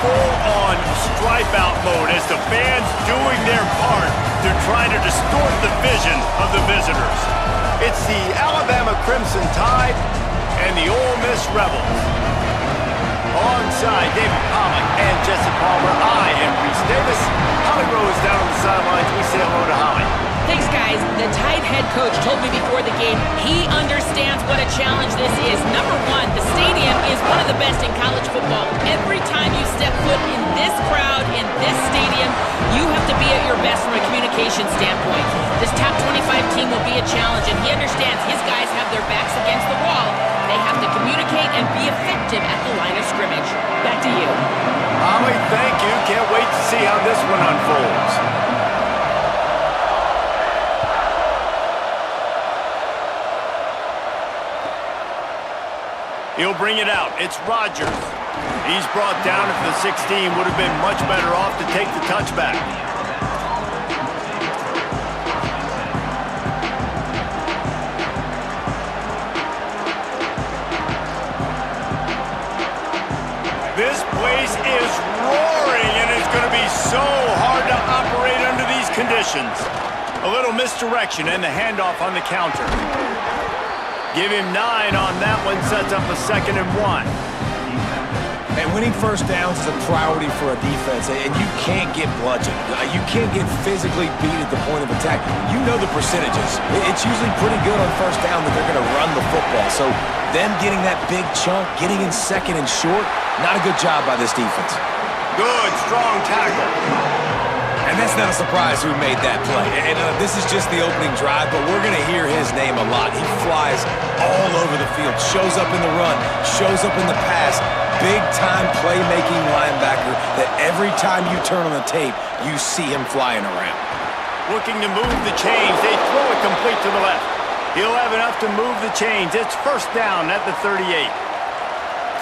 full-on stripe-out mode as the fans doing their part to try to distort the vision of the visitors. It's the Alabama Crimson Tide and the Ole Miss Rebels. Alongside David Pollack and Jesse Palmer, I am Reese Davis. Holly Rose down on the sidelines. We say hello to Holly. Thanks, guys. The Tide head coach told me before the game he understands what a challenge this is. Number one, the stadium is one of the best in college football. Every time you step foot in this crowd, in this stadium, you have to be at your best from a communication standpoint. This top 25 team will be a challenge, and he understands his guys have their backs against the wall. They have to communicate and be effective at the line of scrimmage. Back to you. Holly, thank you. Can't wait to see how this one unfolds. He'll bring it out. It's Rodgers. He's brought down at the 16. Would have been much better off to take the touchback. This place is roaring, and it's going to be so hard to operate under these conditions. A little misdirection and the handoff on the counter. Give him 9 on that one, sets up a 2nd and 1. And winning first downs is a priority for a defense, and you can't get bludgeoned. You can't get physically beat at the point of attack. You know the percentages. It's usually pretty good on first down that they're going to run the football. So them getting that big chunk, getting in 2nd and short, not a good job by this defense. Good, strong tackle. And that's not a surprise who made that play. And this is just the opening drive, but we're going to hear his name a lot. He flies all over the field, shows up in the run, shows up in the pass. Big-time playmaking linebacker that every time you turn on the tape, you see him flying around. Looking to move the chains. They throw it complete to the left. He'll have enough to move the chains. It's first down at the 38.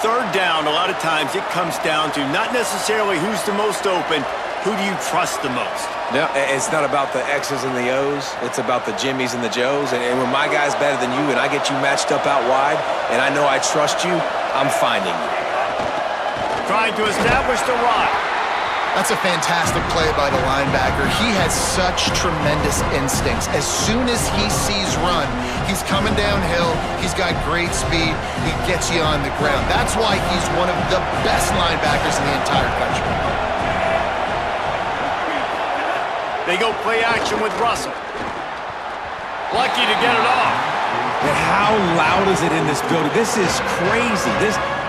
Third down, a lot of times it comes down to not necessarily who's the most open, who do you trust the most? No, it's not about the X's and the O's. It's about the Jimmies and the Joes. And when my guy's better than you and I get you matched up out wide and I know I trust you, I'm finding you. Trying to establish the run. That's a fantastic play by the linebacker. He has such tremendous instincts. As soon as he sees run, he's coming downhill. He's got great speed. He gets you on the ground. That's why he's one of the best linebackers in the entire country. They go play action with Russell. Lucky to get it off. And how loud is it in this building? This is crazy.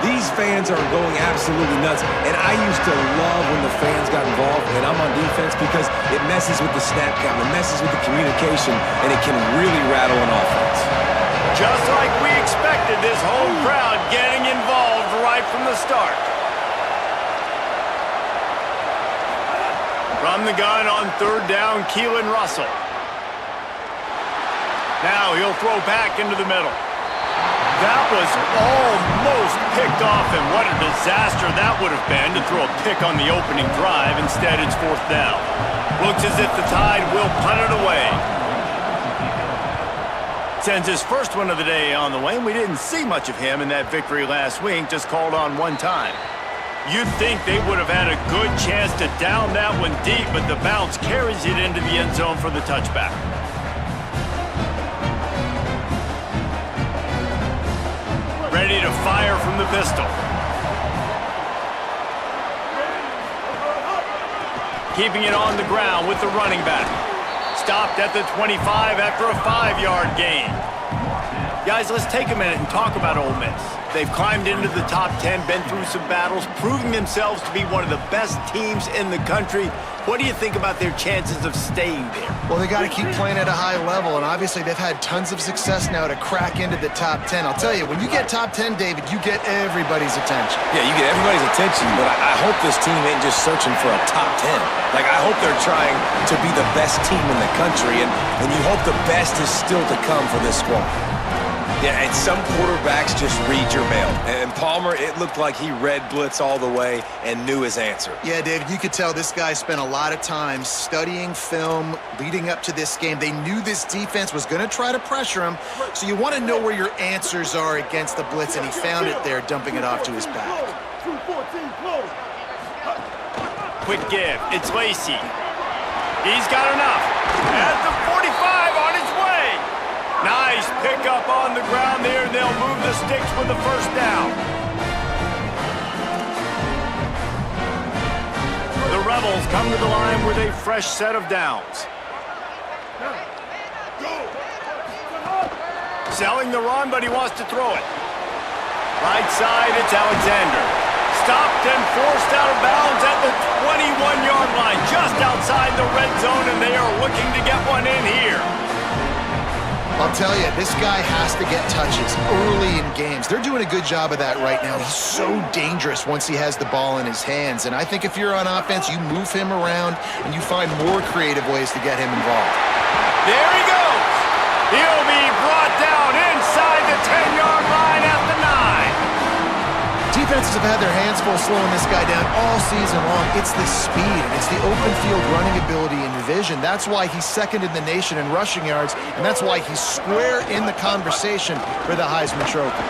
These fans are going absolutely nuts. And I used to love when the fans got involved, and I'm on defense because it messes with the snap count, it messes with the communication, and it can really rattle an offense. Just like we expected, this home crowd getting involved right from the start. From the gun on third down, Keelan Russell. Now he'll throw back into the middle. That was almost picked off, and what a disaster that would have been to throw a pick on the opening drive. Instead, it's fourth down. Looks as if the Tide will punt it away. Sends his first one of the day on the way, and we didn't see much of him in that victory last week, just called on one time. You'd think they would have had a good chance to down that one deep, but the bounce carries it into the end zone for the touchback. Ready to fire from the pistol. Keeping it on the ground with the running back. Stopped at the 25 after a 5-yard gain. Guys, let's take a minute and talk about Ole Miss. They've climbed into the top 10, been through some battles, proving themselves to be one of the best teams in the country. What do you think about their chances of staying there? Well, they got to keep playing at a high level, and obviously they've had tons of success now to crack into the top 10. I'll tell you, when you get top 10, David, you get everybody's attention. Yeah, you get everybody's attention, but I hope this team ain't just searching for a top 10. Like, I hope they're trying to be the best team in the country, and you hope the best is still to come for this squad. Yeah, and some quarterbacks just read your mail. And Palmer, it looked like he read blitz all the way and knew his answer. Yeah, David, you could tell this guy spent a lot of time studying film leading up to this game. They knew this defense was going to try to pressure him, so you want to know where your answers are against the blitz, and he found it there, dumping it off to his back. quick give. It's Lacy. He's got enough. At the 45 on his way. Nice pickup on the ground there. They'll move the sticks with the first down. The Rebels come to the line with a fresh set of downs. Selling the run, but he wants to throw it. Right side, it's Alexander. Stopped and forced out of bounds at the 21-yard line, just outside the red zone, and they are looking to get one in here. I'll tell you, this guy has to get touches early in games. They're doing a good job of that right now. He's so dangerous once he has the ball in his hands, and I think if you're on offense, you move him around, and you find more creative ways to get him involved. There he goes. He'll be brought down inside the 10-yard line at the 9. Defenses have had their hands full slowing this guy down all season long. It's the speed, and it's the open field running ability and vision. That's why he's second in the nation in rushing yards, and that's why he's square in the conversation for the Heisman Trophy.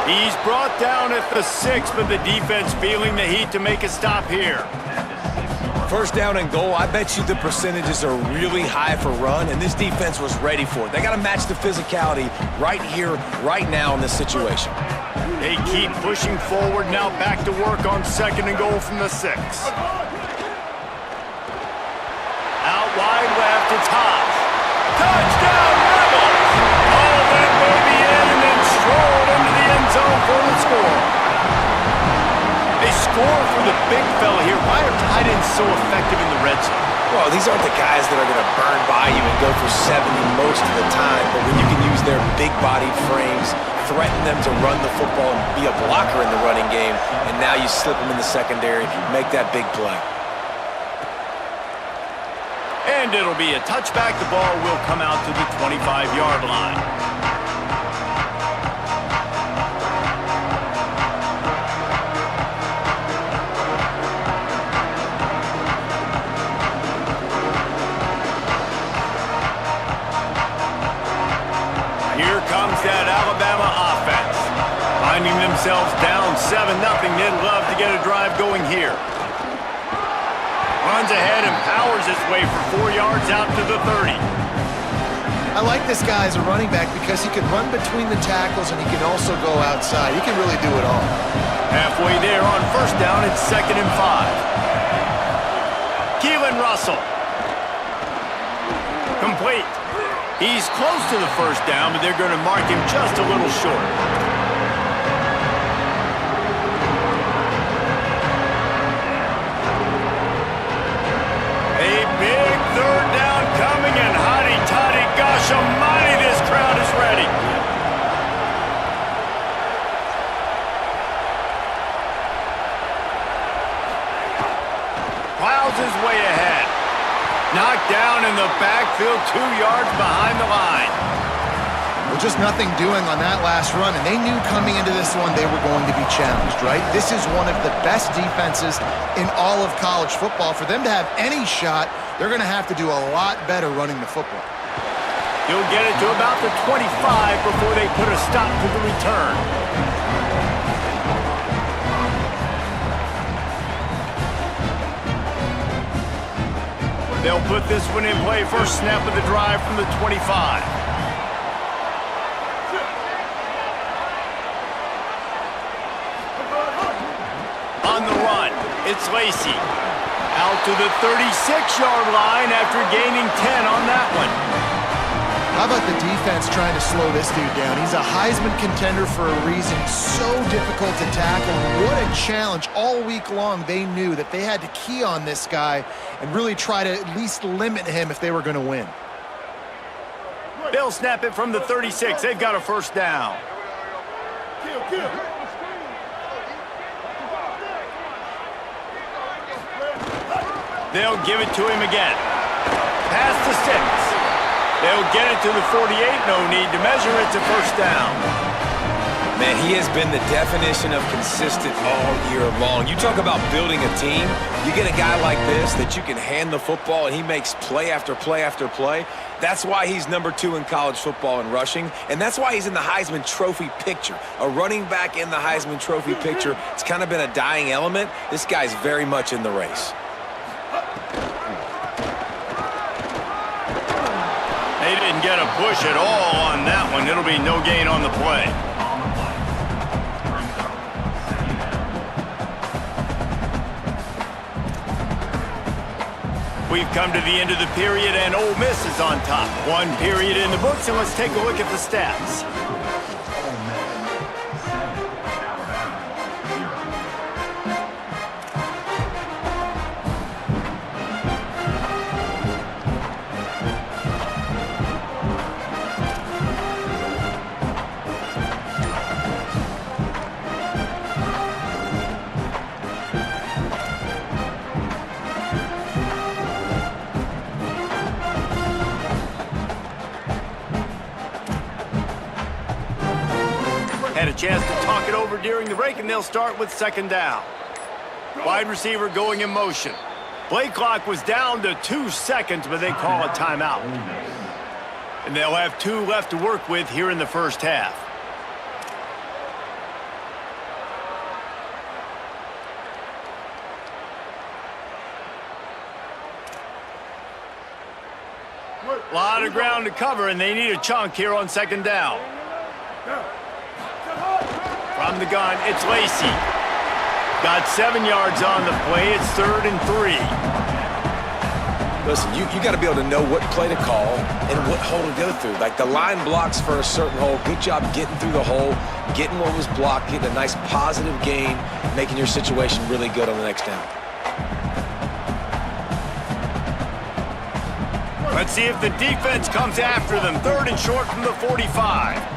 He's brought down at the 6, but the defense feeling the heat to make a stop here. First down and goal, I bet you the percentages are really high for run, and this defense was ready for it. They got to match the physicality right here, right now in this situation. They keep pushing forward, now back to work on second and goal from the 6. Out wide left, it's Haas. Touchdown, Rebels! Oh, that baby in and then strolled into the end zone for the score. They score for the big fella here. Why are tight ends so effective in the red zone? Well, these aren't the guys that are going to burn by you and go for 70 most of the time, but when you can use their big-bodied frames, threaten them to run the football and be a blocker in the running game, and now you slip them in the secondary, make that big play. And it'll be a touchback. The ball will come out to the 25-yard line. Here comes that Alabama offense. Finding themselves down 7-0, they'd love to get a drive going here. Runs ahead and powers his way for 4 yards out to the 30. I like this guy as a running back because he can run between the tackles and he can also go outside. He can really do it all. Halfway there on first down, it's 2nd and 5. Keelan Russell. Complete. He's close to the first down, but they're going to mark him just a little short. A big third down coming, and hotty-toddy, gosh almighty, this crowd is ready. Plows his way ahead. Knocked down in the backfield, 2 yards behind the line. Well, just nothing doing on that last run, and they knew coming into this one they were going to be challenged, right? This is one of the best defenses in all of college football. For them to have any shot, they're going to have to do a lot better running the football. He'll get it to about the 25 before they put a stop to the return. They'll put this one in play. First snap of the drive from the 25. On the run, it's Lacy. Out to the 36-yard line after gaining 10 on that one. How about the defense trying to slow this dude down? He's a Heisman contender for a reason. He's so difficult to tackle. What a challenge. All week long, they knew that they had to key on this guy and really try to at least limit him if they were going to win. They'll snap it from the 36. They've got a first down. They'll give it to him again. Past the 6. They'll get it to the 48. No need to measure. It's a first down. Man, he has been the definition of consistent all year long. You talk about building a team. You get a guy like this that you can hand the football and he makes play after play after play. That's why he's number 2 in college football in rushing, and that's why he's in the Heisman Trophy picture. A running back in the Heisman Trophy picture. It's kind of been a dying element. This guy's very much in the race. Didn't get a push at all on that one. It'll be no gain on the play. We've come to the end of the period, and Ole Miss is on top. One period in the books, and let's take a look at the stats. Had a chance to talk it over during the break, and they'll start with second down. Wide receiver going in motion. Play clock was down to 2 seconds, but they call a timeout. And they'll have 2 left to work with here in the first half. A lot of ground to cover, and they need a chunk here on second down. From the gun, it's Lacey. Got 7 yards on the play. It's 3rd and 3. Listen, you got to be able to know what play to call and what hole to go through. Like the line blocks for a certain hole. Good job getting through the hole, getting what was blocked, getting a nice positive gain, making your situation really good on the next down. Let's see if the defense comes after them. 3rd and short from the 45.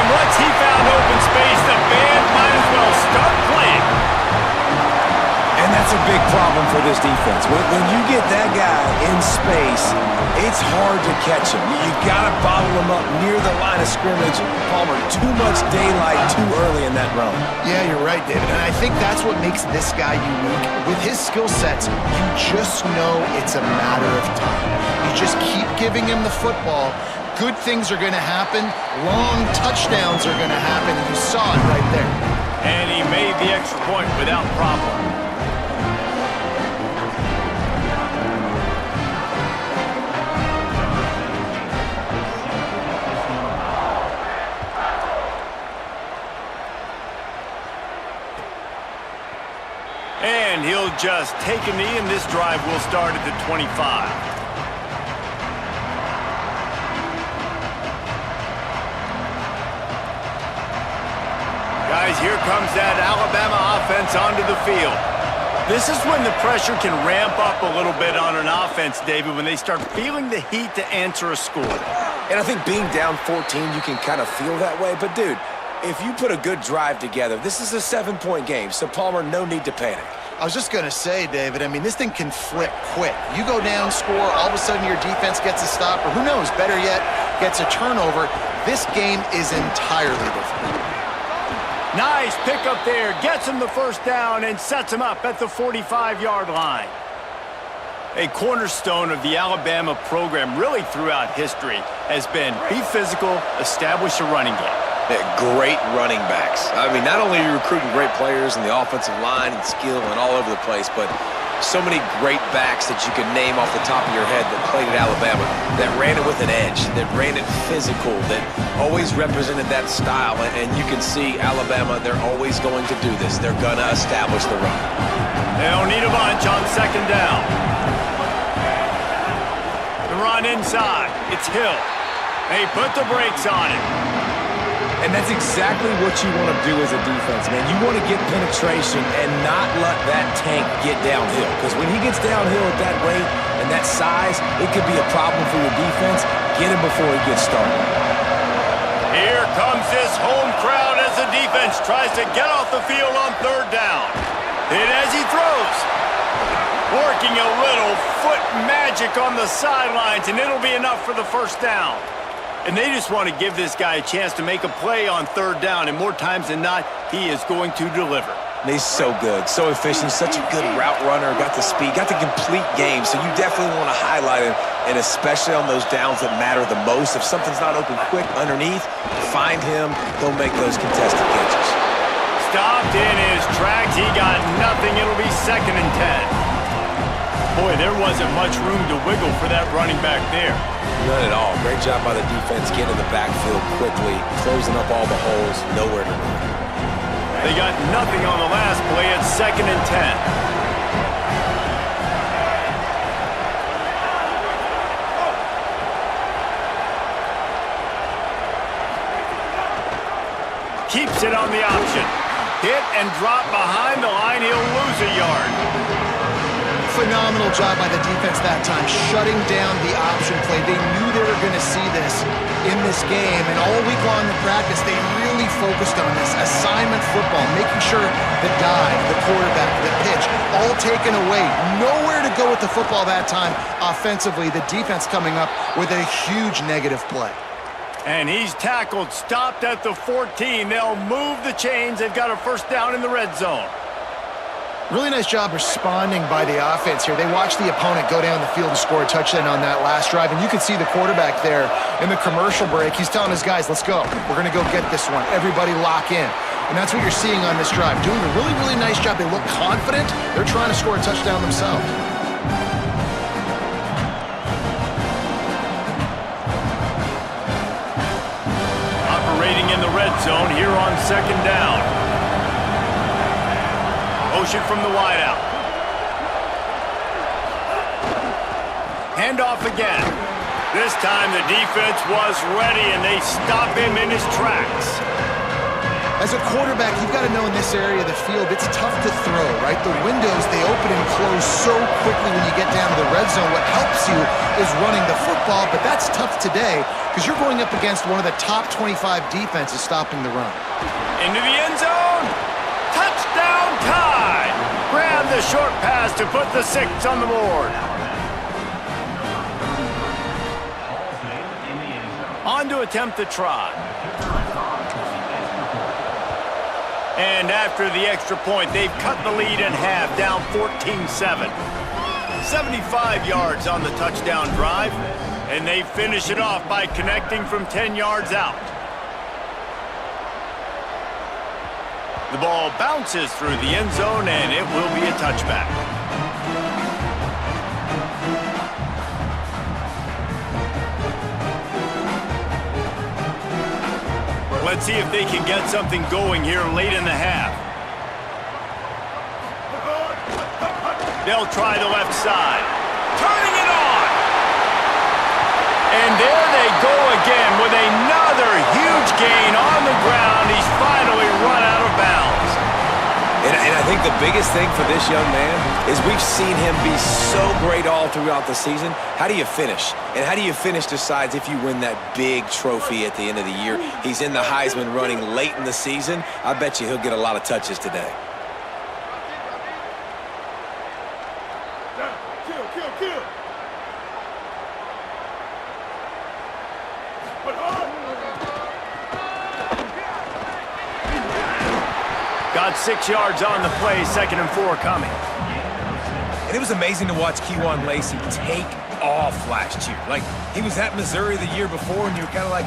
Once he found open space, the band might as well start playing. And that's a big problem for this defense. When you get that guy in space, it's hard to catch him. You got to bottle him up near the line of scrimmage. Palmer, too much daylight too early in that run. Yeah, you're right, David. And I think that's what makes this guy unique. With his skill sets, you just know it's a matter of time. You just keep giving him the football. Good things are going to happen. Long touchdowns are going to happen. You saw it right there. And he made the extra point without problem. And he'll just take a knee, and this drive will start at the 25. Guys, here comes that Alabama offense onto the field. This is when the pressure can ramp up a little bit on an offense, David, when they start feeling the heat to answer a score. And I think being down 14, you can kind of feel that way. But, dude, if you put a good drive together, this is a 7-point game. So, Palmer, no need to panic. I was just going to say, David, I mean, this thing can flip quick. You go down, score, all of a sudden your defense gets a stop, or who knows, better yet, gets a turnover. This game is entirely different. Nice pick up there, gets him the first down and sets him up at the 45-yard line. A cornerstone of the Alabama program really throughout history has been be physical, establish a running game. Great running backs. I mean, not only are you recruiting great players in the offensive line and skill and all over the place, but so many great backs that you can name off the top of your head that played at Alabama, that ran it with an edge, that ran it physical, that always represented that style. And you can see Alabama, they're always going to do this. They're going to establish the run. They don't need a bunch on second down. The run inside. It's Hill. They put the brakes on it. And that's exactly what you want to do as a defense, man. You want to get penetration and not let that tank get downhill. Because when he gets downhill at that rate and that size, it could be a problem for your defense. Get him before he gets started. Here comes this home crowd as the defense tries to get off the field on third down. And as he throws, working a little foot magic on the sidelines, and it'll be enough for the first down. And they just want to give this guy a chance to make a play on third down, and more times than not, he is going to deliver. And he's so good, so efficient, such a good route runner, got the speed, got the complete game, so you definitely want to highlight him, and especially on those downs that matter the most. If something's not open quick underneath, find him, he'll make those contested catches. Stop he got nothing. It'll be 2nd and 10. Boy, there wasn't much room to wiggle for that running back there. None at all. Great job by the defense getting in the backfield quickly, closing up all the holes, nowhere to run. They got nothing on the last play. It's 2nd and 10. Keeps it on the option. Hit and drop behind the line. He'll lose a yard. Phenomenal job by the defense that time, shutting down the option play. They knew they were going to see this in this game, and all week long in practice, they really focused on this assignment football, making sure the dive, the quarterback, the pitch, all taken away. Nowhere to go with the football that time offensively. The defense coming up with a huge negative play. And he's tackled, stopped at the 14. They'll move the chains. They've got a first down in the red zone. Really nice job responding by the offense here. They watched the opponent go down the field and score a touchdown on that last drive, and you can see the quarterback there in the commercial break. He's telling his guys, let's go. We're going to go get this one. Everybody lock in. And that's what you're seeing on this drive. Doing a really, really nice job. They look confident. They're trying to score a touchdown themselves. Operating in the red zone here on 2nd down. Motion from the wideout. Handoff again. This time the defense was ready and they stop him in his tracks. As a quarterback, you've got to know in this area of the field, it's tough to throw, right? The windows, they open and close so quickly when you get down to the red zone. What helps you is running the football, but that's tough today because you're going up against one of the top 25 defenses stopping the run. Into the end zone. Touchdown Tide. Grab the short pass to put the 6 on the board. On to attempt the try. And after the extra point, they've cut the lead in half, down 14-7. 75 yards on the touchdown drive, and they finish it off by connecting from 10 yards out. The ball bounces through the end zone, and it will be a touchback. Let's see if they can get something going here late in the half. They'll try the left side. Turning it on! And there they go again with another huge gain on the ground. He's finally run out of bounds. And I think the biggest thing for this young man is we've seen him be so great all throughout the season. How do you finish? And how do you finish decides if you win that big trophy at the end of the year. He's in the Heisman running late in the season. I bet you he'll get a lot of touches today. Kill. Got 6 yards on the play, 2nd and 4 coming. And it was amazing to watch Kejuan Lacey take off last year. Like, he was at Missouri the year before, and you were kind of like,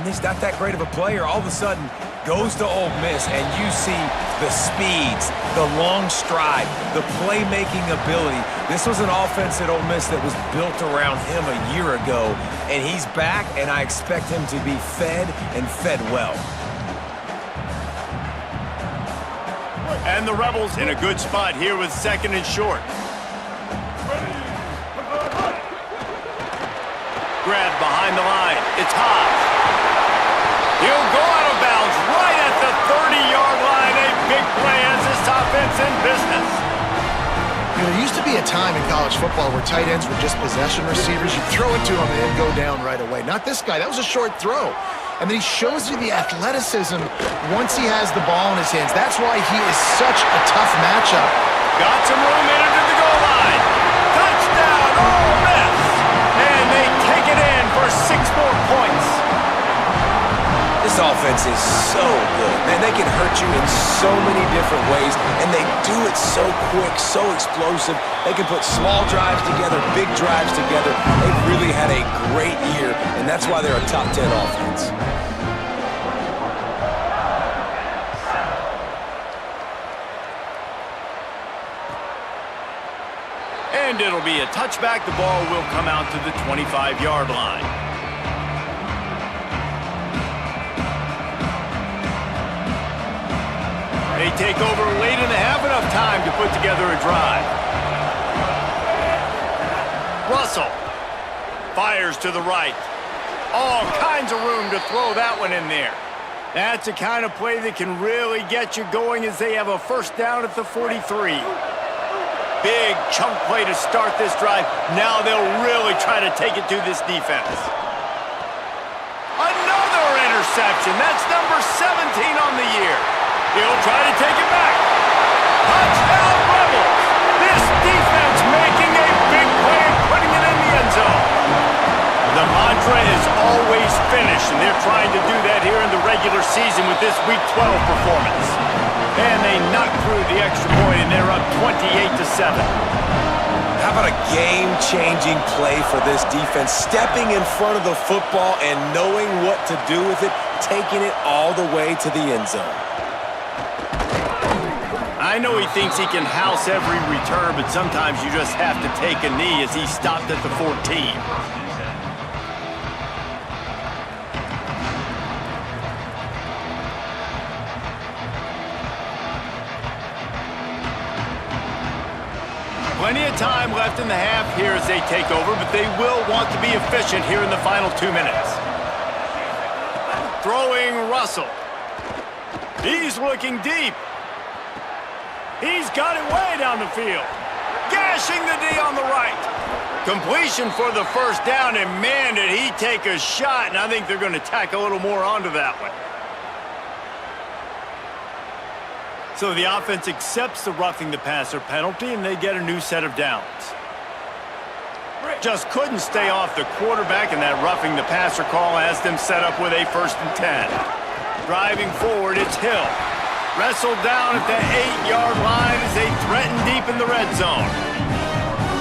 he's not that great of a player. All of a sudden, goes to Ole Miss, and you see the speeds, the long stride, the playmaking ability. This was an offense at Ole Miss that was built around him a year ago, and he's back, and I expect him to be fed and fed well. And the Rebels in a good spot here with 2nd and short. Grab behind the line. It's Haas. He'll go out of bounds right at the 30-yard line. A big play as this offense in business. You know, there used to be a time in college football where tight ends were just possession receivers. You throw it to him and then go down right away. Not this guy. That was a short throw. And then he shows you the athleticism once he has the ball in his hands. That's why he is such a tough matchup. Got some room in under the goal line. Touchdown, Ole Miss! And they take it in for 6 more points. This offense is so good. Man, they can hurt you in so many different ways, and they do it so quick, so explosive. They can put small drives together, big drives together. They've really had a great year, and that's why they're a top 10 offense. And it'll be a touchback. The ball will come out to the 25-yard line. They take over late in the half, enough time to put together a drive. Russell fires to the right. All kinds of room to throw that one in there. That's the kind of play that can really get you going as they have a first down at the 43. Big chunk play to start this drive. Now they'll really try to take it to this defense. Another interception. That's number 17 on the year. He'll try to take it back. Touchdown Rebels. This defense making a big play and putting it in the end zone. The mantra is always finish, and they're trying to do that here in the regular season with this Week 12 performance. And they knock through the extra point, and they're up 28-7. How about a game-changing play for this defense? Stepping in front of the football and knowing what to do with it, taking it all the way to the end zone. I know he thinks he can house every return, but sometimes you just have to take a knee as he stopped at the 14. Plenty of time left in the half here as they take over, but they will want to be efficient here in the final 2 minutes. Throwing Russell. He's looking deep. He's got it way down the field. Gashing the D on the right. Completion for the first down, and man, did he take a shot, and I think they're going to tack a little more onto that one. So the offense accepts the roughing the passer penalty, and they get a new set of downs. Just couldn't stay off the quarterback, and that roughing the passer call has them set up with a 1st and 10. Driving forward, it's Hill. Wrestled down at the 8-yard line as they threaten deep in the red zone.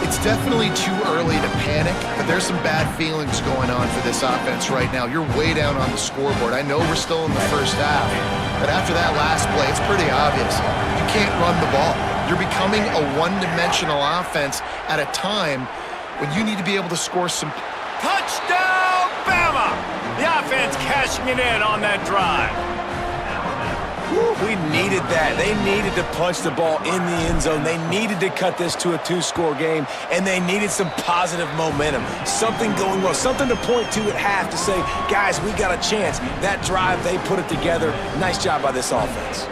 It's definitely too early to panic, but there's some bad feelings going on for this offense right now. You're way down on the scoreboard. I know we're still in the first half, but after that last play, it's pretty obvious. You can't run the ball. You're becoming a one-dimensional offense at a time when you need to be able to score some. Touchdown, Bama! The offense cashing it in on that drive. We needed that. They needed to punch the ball in the end zone. They needed to cut this to a 2-score game, and they needed some positive momentum. Something going well, something to point to at half to say, guys, we got a chance. That drive, they put it together. Nice job by this offense.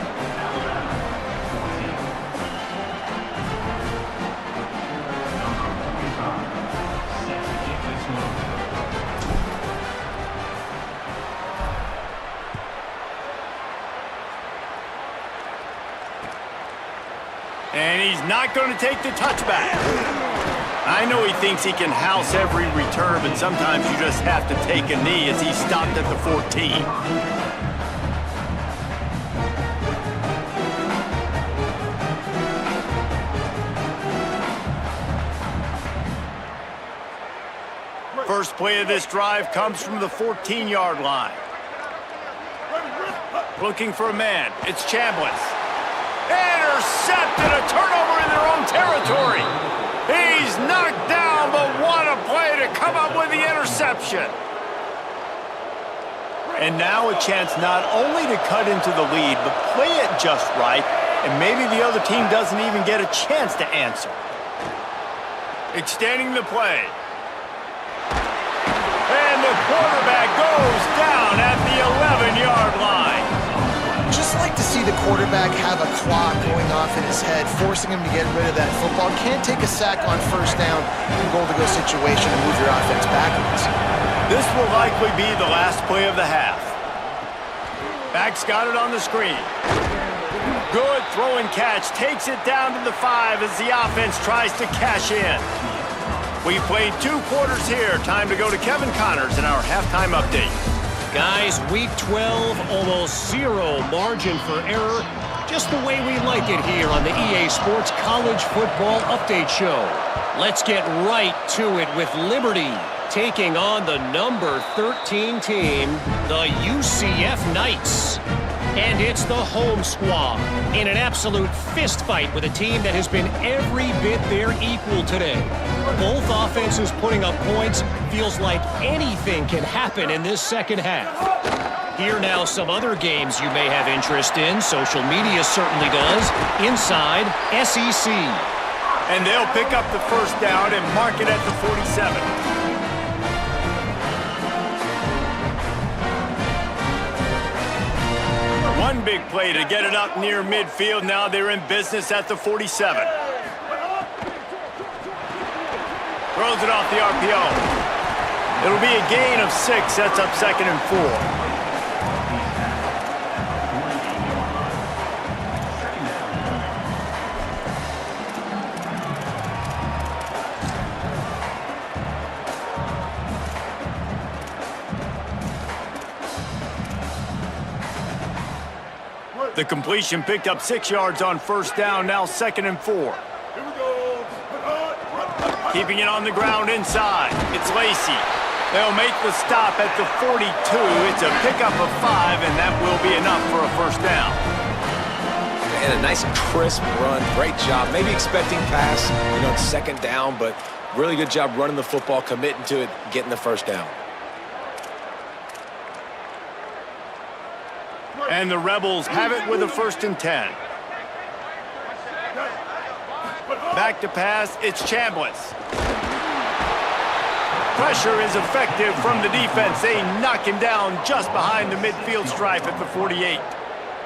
And he's not going to take the touchback. I know he thinks he can house every return, but sometimes you just have to take a knee as he stopped at the 14. First play of this drive comes from the 14-yard line. Looking for a man. It's Chambliss. Intercepted, a turnover in their own territory. He's knocked down, but what a play to come up with the interception. And now a chance not only to cut into the lead, but play it just right, and maybe the other team doesn't even get a chance to answer. Extending the play. And the quarterback goes down at the 11-yard line. Just like to see the quarterback have a clock going off in his head, forcing him to get rid of that football. Can't take a sack on first down in goal-to-go situation and move your offense backwards. This will likely be the last play of the half. Back's got it on the screen. Good throw and catch. Takes it down to the 5 as the offense tries to cash in. We've played 2 quarters here. Time to go to Kevin Connors in our halftime update. Guys, Week 12, almost zero margin for error. Just the way we like it here on the EA Sports College Football Update Show. Let's get right to it with Liberty taking on the number 13 team, the UCF Knights. And it's the home squad in an absolute fist fight with a team that has been every bit their equal today. Both offenses putting up points. Feels like anything can happen in this second half. Here now some other games you may have interest in. Social media certainly does. Inside SEC. And they'll pick up the first down and mark it at the 47. One big play to get it up near midfield. Now they're in business at the 47. Throws it off the RPO. It'll be a gain of 6. Sets up 2nd and 4. The completion picked up 6 yards on first down, now 2nd and 4. Keeping it on the ground inside. It's Lacey. They'll make the stop at the 42. It's a pickup of 5, and that will be enough for a first down. And a nice crisp run. Great job. Maybe expecting pass, second down, but really good job running the football, committing to it, getting the first down. And the Rebels have it with a 1st and 10. Back to pass, it's Chambliss. Pressure is effective from the defense. They knock him down just behind the midfield stripe at the 48.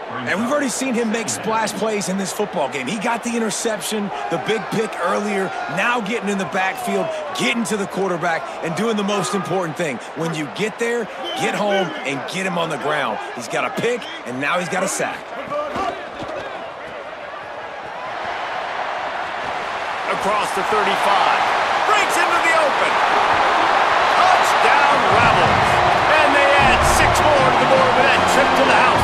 And we've already seen him make splash plays in this football game. He got the interception, the big pick earlier, now getting in the backfield, getting to the quarterback, and doing the most important thing. When you get there, get home and get him on the ground. He's got a pick, and now he's got a sack. Across the 35. Breaks into the open. Touchdown, Rebels. And they add 6 more to the board with that trip to the house.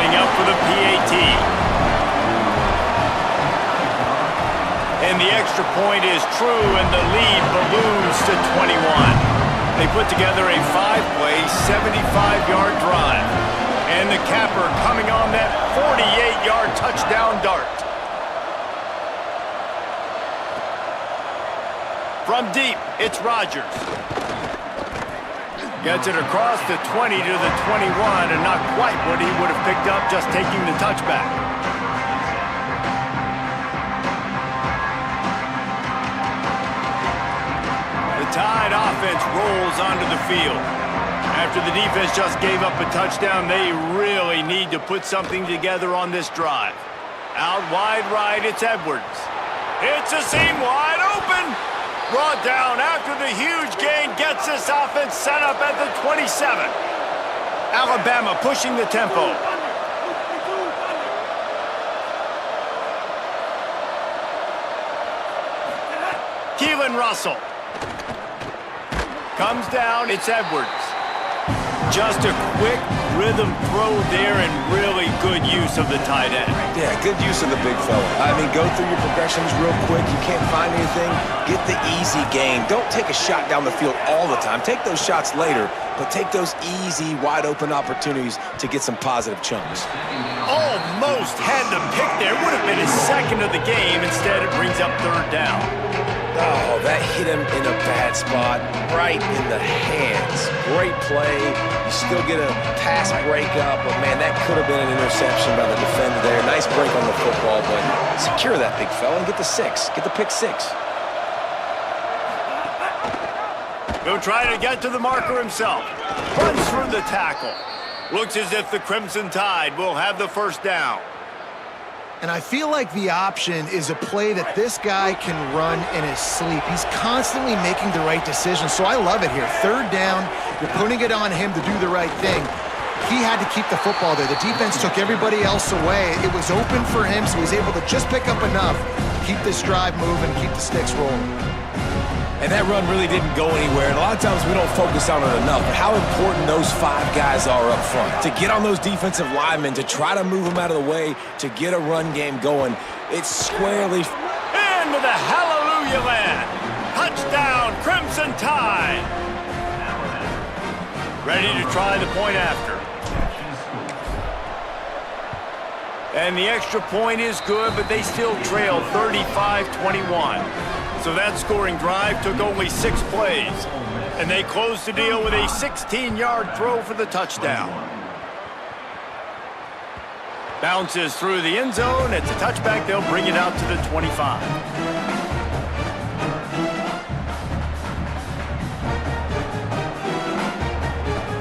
Up for the PAT. And the extra point is true, and the lead balloons to 21. They put together a 5-play, 75-yard drive. And the capper coming on that 48-yard touchdown dart. From deep, it's Rodgers. Gets it across the 20 to the 21, and not quite what he would have picked up just taking the touchback. The Tide offense rolls onto the field. After the defense just gave up a touchdown, they really need to put something together on this drive. Out wide right, it's Edwards. It's a seam wide open. Brought down after the huge gain, gets this offense set up at the 27. Alabama pushing the tempo. Keelan Russell. Comes down, it's Edwards. Just a quick rhythm throw there and really good use of the tight end. Yeah, good use of the big fella. I mean, go through your progressions real quick. You can't find anything. Get the easy gain. Don't take a shot down the field all the time. Take those shots later, but take those easy, wide-open opportunities to get some positive chunks. Almost had the pick there. Would have been his 2nd of the game. Instead, it brings up 3rd down. Oh, that hit him in a bad spot, right in the hands. Great play. You still get a pass breakup, but man, that could have been an interception by the defender there. Nice break on the football, but secure that big fella and get the 6. Get the pick 6. He'll try to get to the marker himself. Runs through the tackle. Looks as if the Crimson Tide will have the first down. And I feel like the option is a play that this guy can run in his sleep. He's constantly making the right decision, so I love it here. 3rd down, you're putting it on him to do the right thing. He had to keep the football there. The defense took everybody else away. It was open for him, so he was able to just pick up enough to keep this drive moving, keep the sticks rolling. And that run really didn't go anywhere. And a lot of times we don't focus on it enough. But how important those 5 guys are up front. To get on those defensive linemen, to try to move them out of the way, to get a run game going. It's squarely into the Hallelujah land. Touchdown, Crimson Tide. Ready to try the point after. And the extra point is good, but they still trail 35-21. So that scoring drive took only 6 plays. And they closed the deal with a 16-yard throw for the touchdown. Bounces through the end zone. It's a touchback. They'll bring it out to the 25.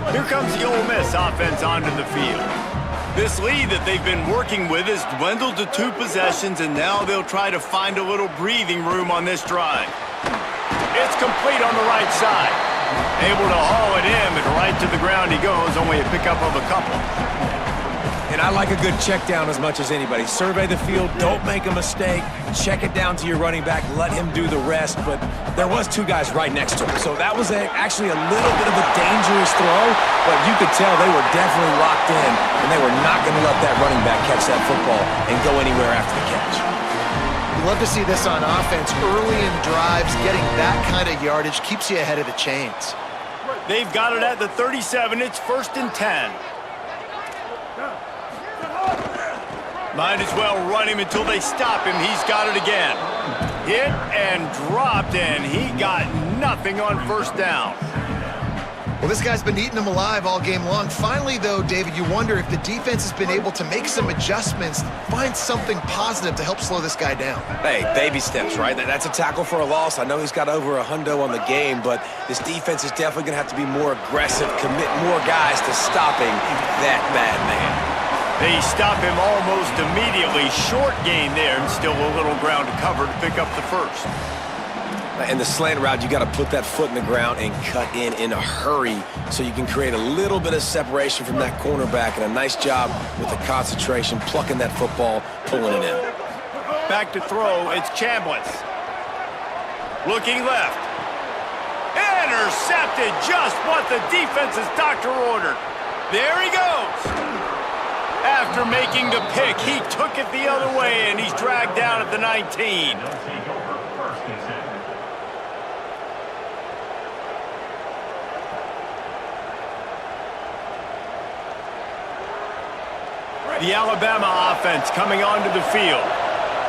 Here comes the Ole Miss offense onto the field. This lead that they've been working with has dwindled to 2 possessions, and now they'll try to find a little breathing room on this drive. It's complete on the right side. Able to haul it in, but right to the ground he goes, only a pickup of a couple. And I like a good check down as much as anybody. Survey the field, don't make a mistake, check it down to your running back, let him do the rest. But there was 2 guys right next to him. So that was actually a little bit of a dangerous throw, but you could tell they were definitely locked in, and they were not going to let that running back catch that football and go anywhere after the catch. You love to see this on offense. Early in drives, getting that kind of yardage keeps you ahead of the chains. They've got it at the 37. It's 1st and 10. Might as well run him until they stop him. He's got it again. Hit and dropped, and he got nothing on 1st down. Well, this guy's been eating them alive all game long. Finally, though, David, you wonder if the defense has been able to make some adjustments, find something positive to help slow this guy down. Hey, baby steps, right? That's a tackle for a loss. I know he's got over $100 on the game, but this defense is definitely going to have to be more aggressive, commit more guys to stopping that bad man. They stop him almost immediately. Short gain there, and still a little ground to cover to pick up the 1st. In the slant route, you got to put that foot in the ground and cut in a hurry so you can create a little bit of separation from that cornerback, and a nice job with the concentration, plucking that football, pulling it in. Back to throw, it's Chambliss. Looking left. Intercepted, just what the defense's doctor ordered. There he goes. After making the pick, he took it the other way, and he's dragged down at the 19. The Alabama offense coming onto the field.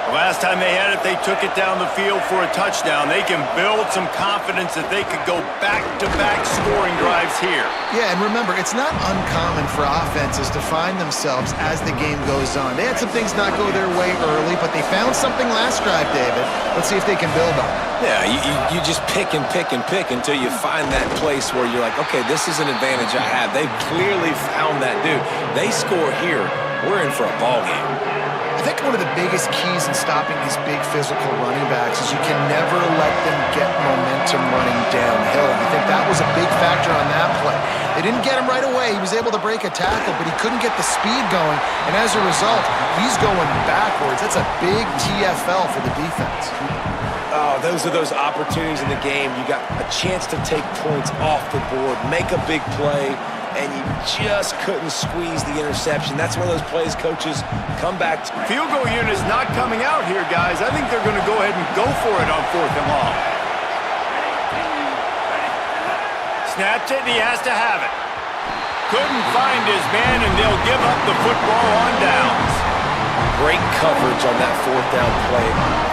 The last time they had it, they took it down the field for a touchdown. They can build some confidence that they could go back-to-back scoring drives here. Yeah, and remember, it's not uncommon for offenses to find themselves as the game goes on. They had some things not go their way early, but they found something last drive, David. Let's see if they can build on it. Yeah, you just pick and pick and pick until you find that place where you're like, okay, this is an advantage I have. They've clearly found that dude. They score here, we're in for a ball game. I think one of the biggest keys in stopping these big physical running backs is you can never let them get momentum running downhill. And I think that was a big factor on that play. They didn't get him right away. He was able to break a tackle, but he couldn't get the speed going. And as a result, he's going backwards. That's a big TFL for the defense. Oh, those are those opportunities in the game. You got a chance to take points off the board, make a big play, and you just couldn't squeeze the interception. That's one of those plays coaches come back to. Field goal unit's not coming out here, guys. I think they're going to go ahead and go for it on 4th and long. Snapped it, and he has to have it. Couldn't find his man, and they'll give up the football on downs. Great coverage on that 4th down play.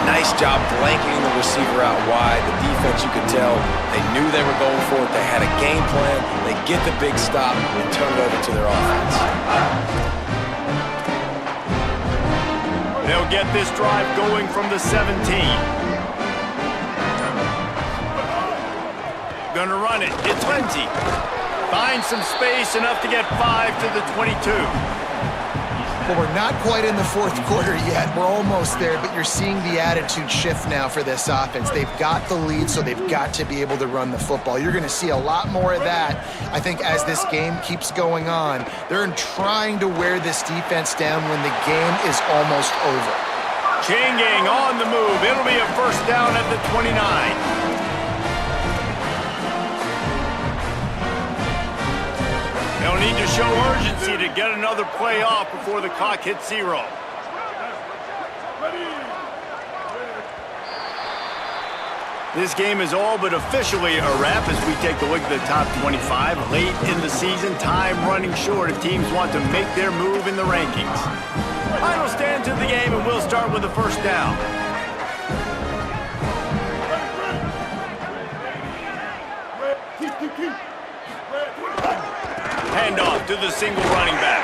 Nice job blanketing the receiver out wide. The defense, you could tell, they knew they were going for it. They had a game plan. They get the big stop and turn it over to their offense. They'll get this drive going from the 17. Gonna run it. It's Lindsey. Finds some space, enough to get 5 to the 22. Well, we're not quite in the 4th quarter yet. We're almost there, but you're seeing the attitude shift now for this offense. They've got the lead, so they've got to be able to run the football. You're going to see a lot more of that, I think, as this game keeps going on. They're trying to wear this defense down when the game is almost over. Chain gang on the move. It'll be a 1st down at the 29. They'll need to show urgency to get another play off before the clock hits 0. This game is all but officially a wrap as we take a look at the top 25. Late in the season, time running short if teams want to make their move in the rankings. Final stands of the game, and we'll start with the first down. Handoff to the single running back.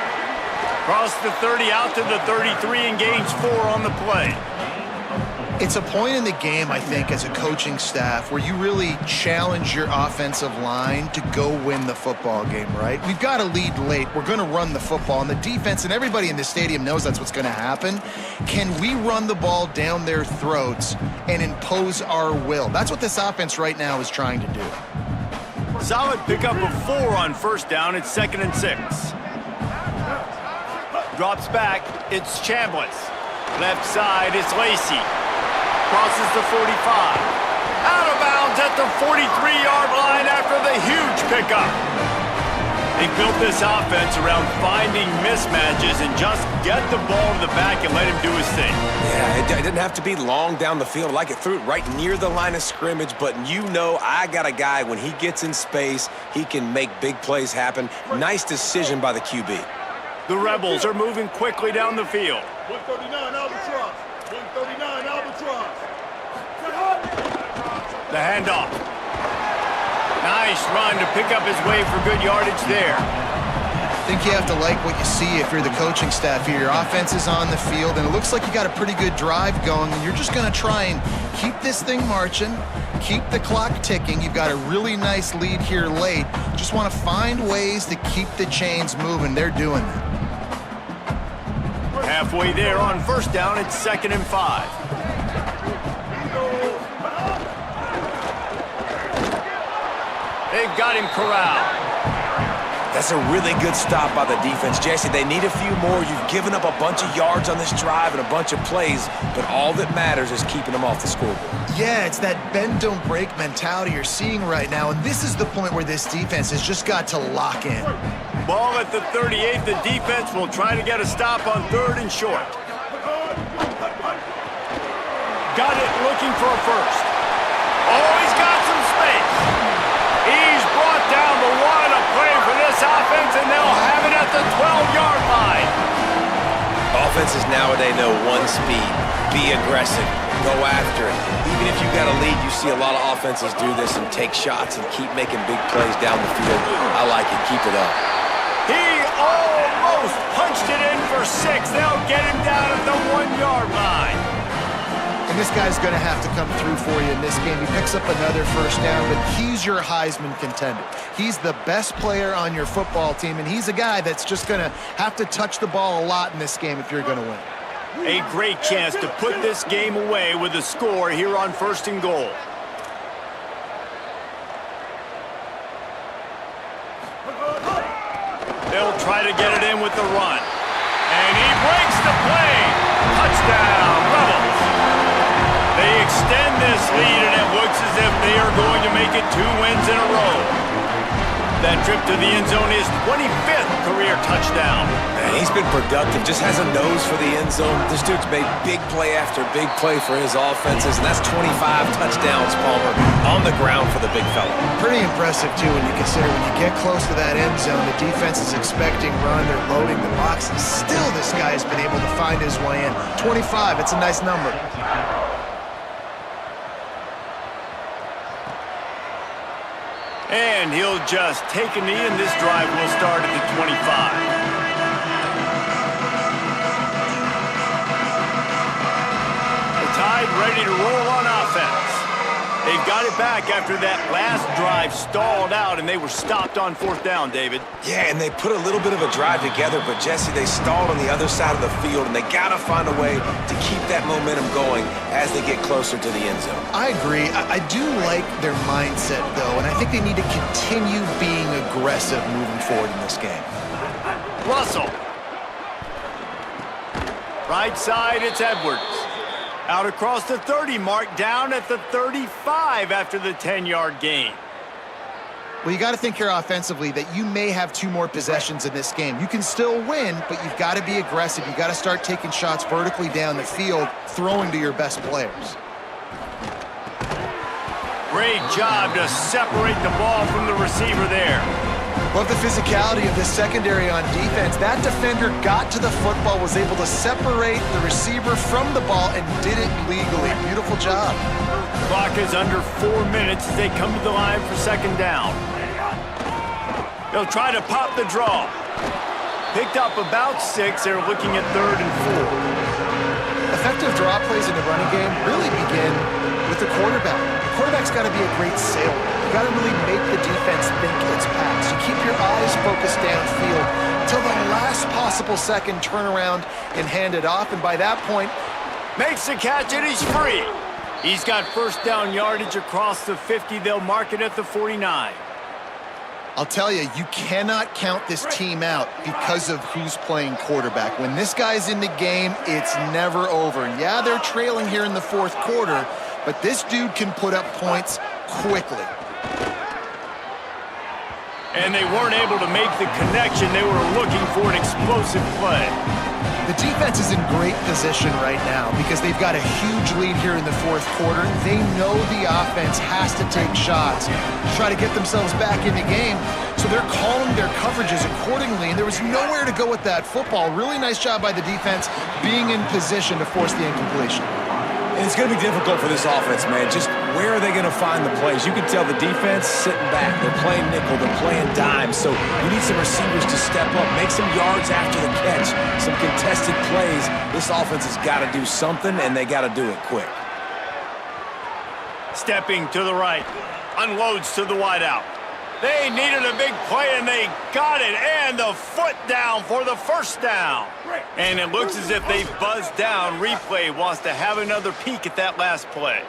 Cross the 30 out to the 33 and gains 4 on the play. It's a point in the game, I think, as a coaching staff where you really challenge your offensive line to go win the football game, right? We've got to lead late. We're going to run the football. And the defense and everybody in the stadium knows that's what's going to happen. Can we run the ball down their throats and impose our will? That's what this offense right now is trying to do. Solid pickup of 4 on first down. It's 2nd and 6. Drops back. It's Chambliss. Left side, it's Lacey. Crosses the 45. Out of bounds at the 43-yard line after the huge pickup. They built this offense around finding mismatches and just get the ball to the back and let him do his thing. Yeah, it didn't have to be long down the field. Like it threw it right near the line of scrimmage, but you know I got a guy, when he gets in space, he can make big plays happen. Nice decision by the QB. The Rebels are moving quickly down the field. 139 Albatross. 139 Albatross. The handoff. Nice run to pick up his way for good yardage there. I think you have to like what you see if you're the coaching staff here. Your offense is on the field, and it looks like you got a pretty good drive going, and you're just going to try and keep this thing marching, keep the clock ticking. You've got a really nice lead here late. Just want to find ways to keep the chains moving. They're doing that. Halfway there on first down, it's 2nd and 5. They've got him corralled. That's a really good stop by the defense, Jesse. They need a few more. You've given up a bunch of yards on this drive and a bunch of plays, but all that matters is keeping them off the scoreboard. Yeah, it's that bend, don't break mentality you're seeing right now, and this is the point where this defense has just got to lock in. Ball at the 38. The defense will try to get a stop on 3rd and short. Got it, looking for a first. Oh, he's got some space. He's brought down the 1, a play for this offense, and they'll have it at the 12-yard line. Offenses nowadays know one speed. Be aggressive. Go after it. Even if you got a lead, you see a lot of offenses do this and take shots and keep making big plays down the field. I like it. Keep it up. He almost punched it in for 6. They'll get him down at the 1-yard line. And this guy's going to have to come through for you in this game. He picks up another first down, but he's your Heisman contender. He's the best player on your football team, and he's a guy that's just going to have to touch the ball a lot in this game if you're going to win. A great chance to put this game away with a score here on 1st and goal. They'll try to get it in with the run. And he breaks the play. Touchdown, Rebels. They extend this lead, and it looks as if they are going to make it 2 wins in a row. That trip to the end zone is 25th career touchdown. Man, he's been productive, just has a nose for the end zone. This dude's made big play after big play for his offenses, and that's 25 touchdowns, Palmer, on the ground for the big fella. Pretty impressive, too, when you consider when you get close to that end zone, the defense is expecting run, they're loading the boxes. Still, this guy has been able to find his way in. 25, it's a nice number. And he'll just take a knee, and this drive will start at the 25. The Tide ready to roll on offense. They've got it back after that last drive stalled out, and they were stopped on 4th down, David. Yeah, and they put a little bit of a drive together, but, Jesse, they stalled on the other side of the field, and they got to find a way to keep that momentum going as they get closer to the end zone. I agree. I do like their mindset, though, and I think they need to continue being aggressive moving forward in this game. Russell. Right side, it's Edwards. Out across the 30 mark, down at the 35 after the 10-yard gain. Well, you got to think here offensively that you may have 2 more possessions in this game. You can still win, but you've got to be aggressive. You've got to start taking shots vertically down the field, throwing to your best players. Great job to separate the ball from the receiver there. Love the physicality of this secondary on defense. That defender got to the football, was able to separate the receiver from the ball, and did it legally. Beautiful job. Clock is under 4 minutes as they come to the line for second down. They'll try to pop the draw. Picked up about 6. They're looking at 3rd and 4. Effective draw plays in the running game really begin with the quarterback. The quarterback's got to be a great sailor. You got to really make the defense think it's pass. You keep your eyes focused downfield till the last possible second, turn around and hand it off. And by that point, makes the catch and he's free. He's got first down yardage across the 50. They'll mark it at the 49. I'll tell you, you cannot count this team out because of who's playing quarterback. When this guy's in the game, it's never over. Yeah, they're trailing here in the 4th quarter, but this dude can put up points quickly. And they weren't able to make the connection. They were looking for an explosive play. The defense is in great position right now because they've got a huge lead here in the 4th quarter. They know the offense has to take shots to try to get themselves back in the game, so they're calling their coverages accordingly, and there was nowhere to go with that football. Really nice job by the defense being in position to force the incompletion. And it's going to be difficult for this offense, man. Just where are they going to find the plays? You can tell the defense sitting back. They're playing nickel. They're playing dime. So you need some receivers to step up, make some yards after the catch, some contested plays. This offense has got to do something, and they got to do it quick. Stepping to the right. Unloads to the wideout. They needed a big play, and they got it. And the foot down for the first down. And it looks as if they've buzzed down. Replay wants to have another peek at that last play.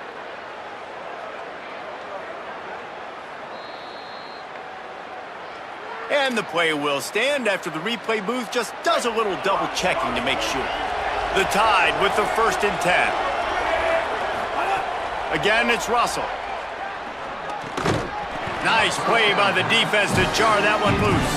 And the play will stand after the replay booth just does a little double checking to make sure. The Tide with the 1st and 10. Again, it's Russell. Nice play by the defense to jar that one loose.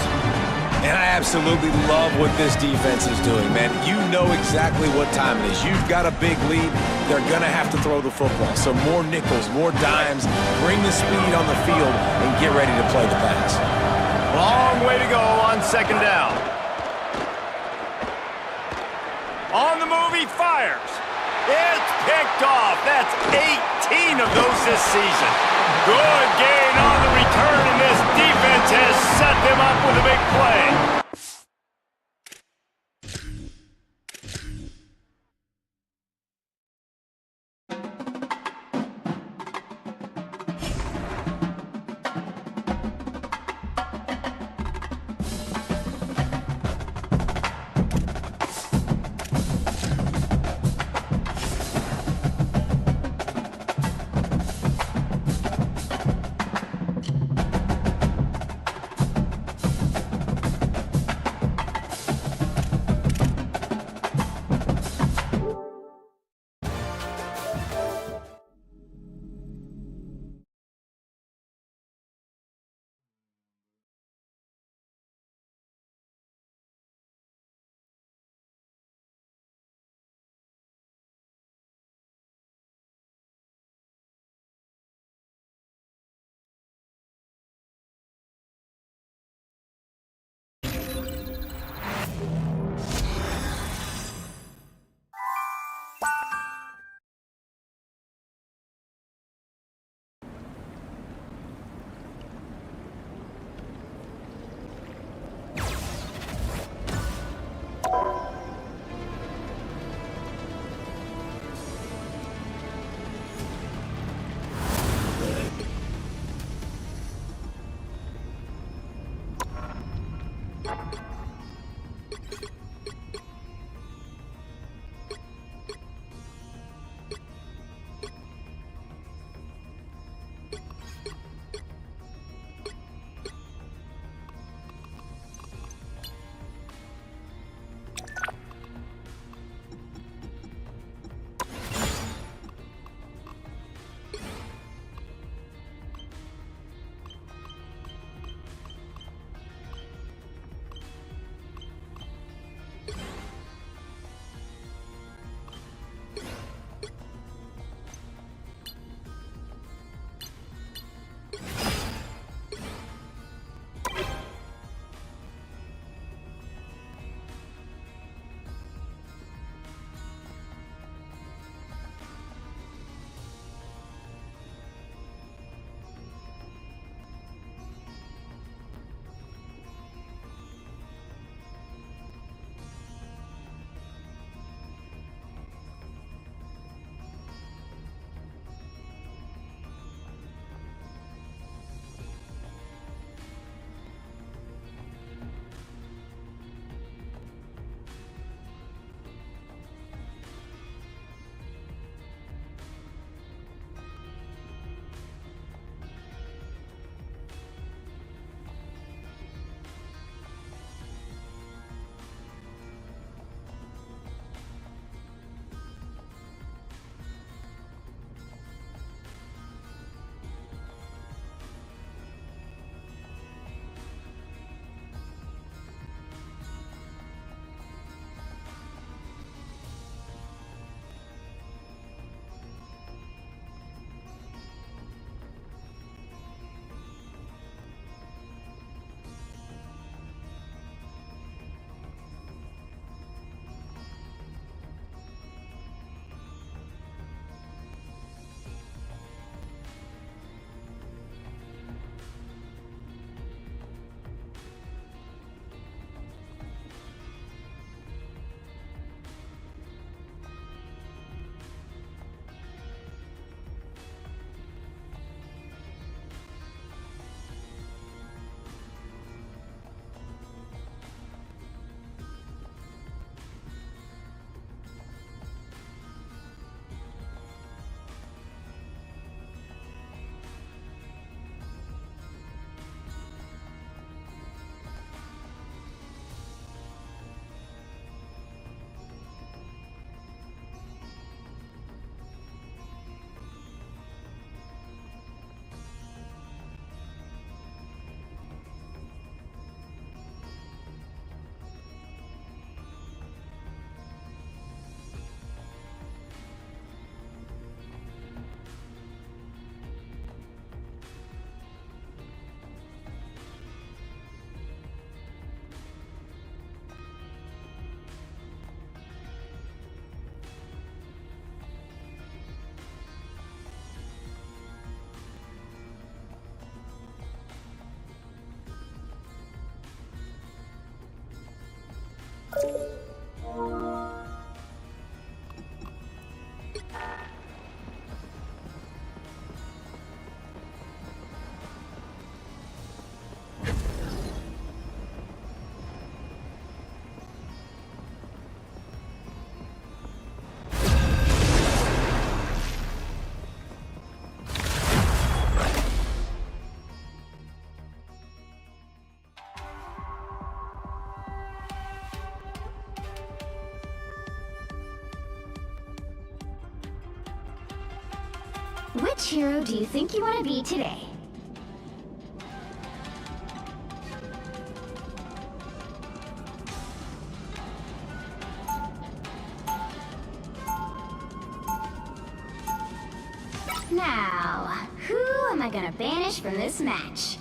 And I absolutely love what this defense is doing, man. You know exactly what time it is. You've got a big lead. They're going to have to throw the football. So more nickels, more dimes, bring the speed on the field, and get ready to play the pass. Long way to go on second down. On the move, he fires. It's picked off. That's 18 of those this season. Good gain on the return, and this defense has set them up with a big play. Which hero do you think you want to be today? Now, who am I gonna banish from this match?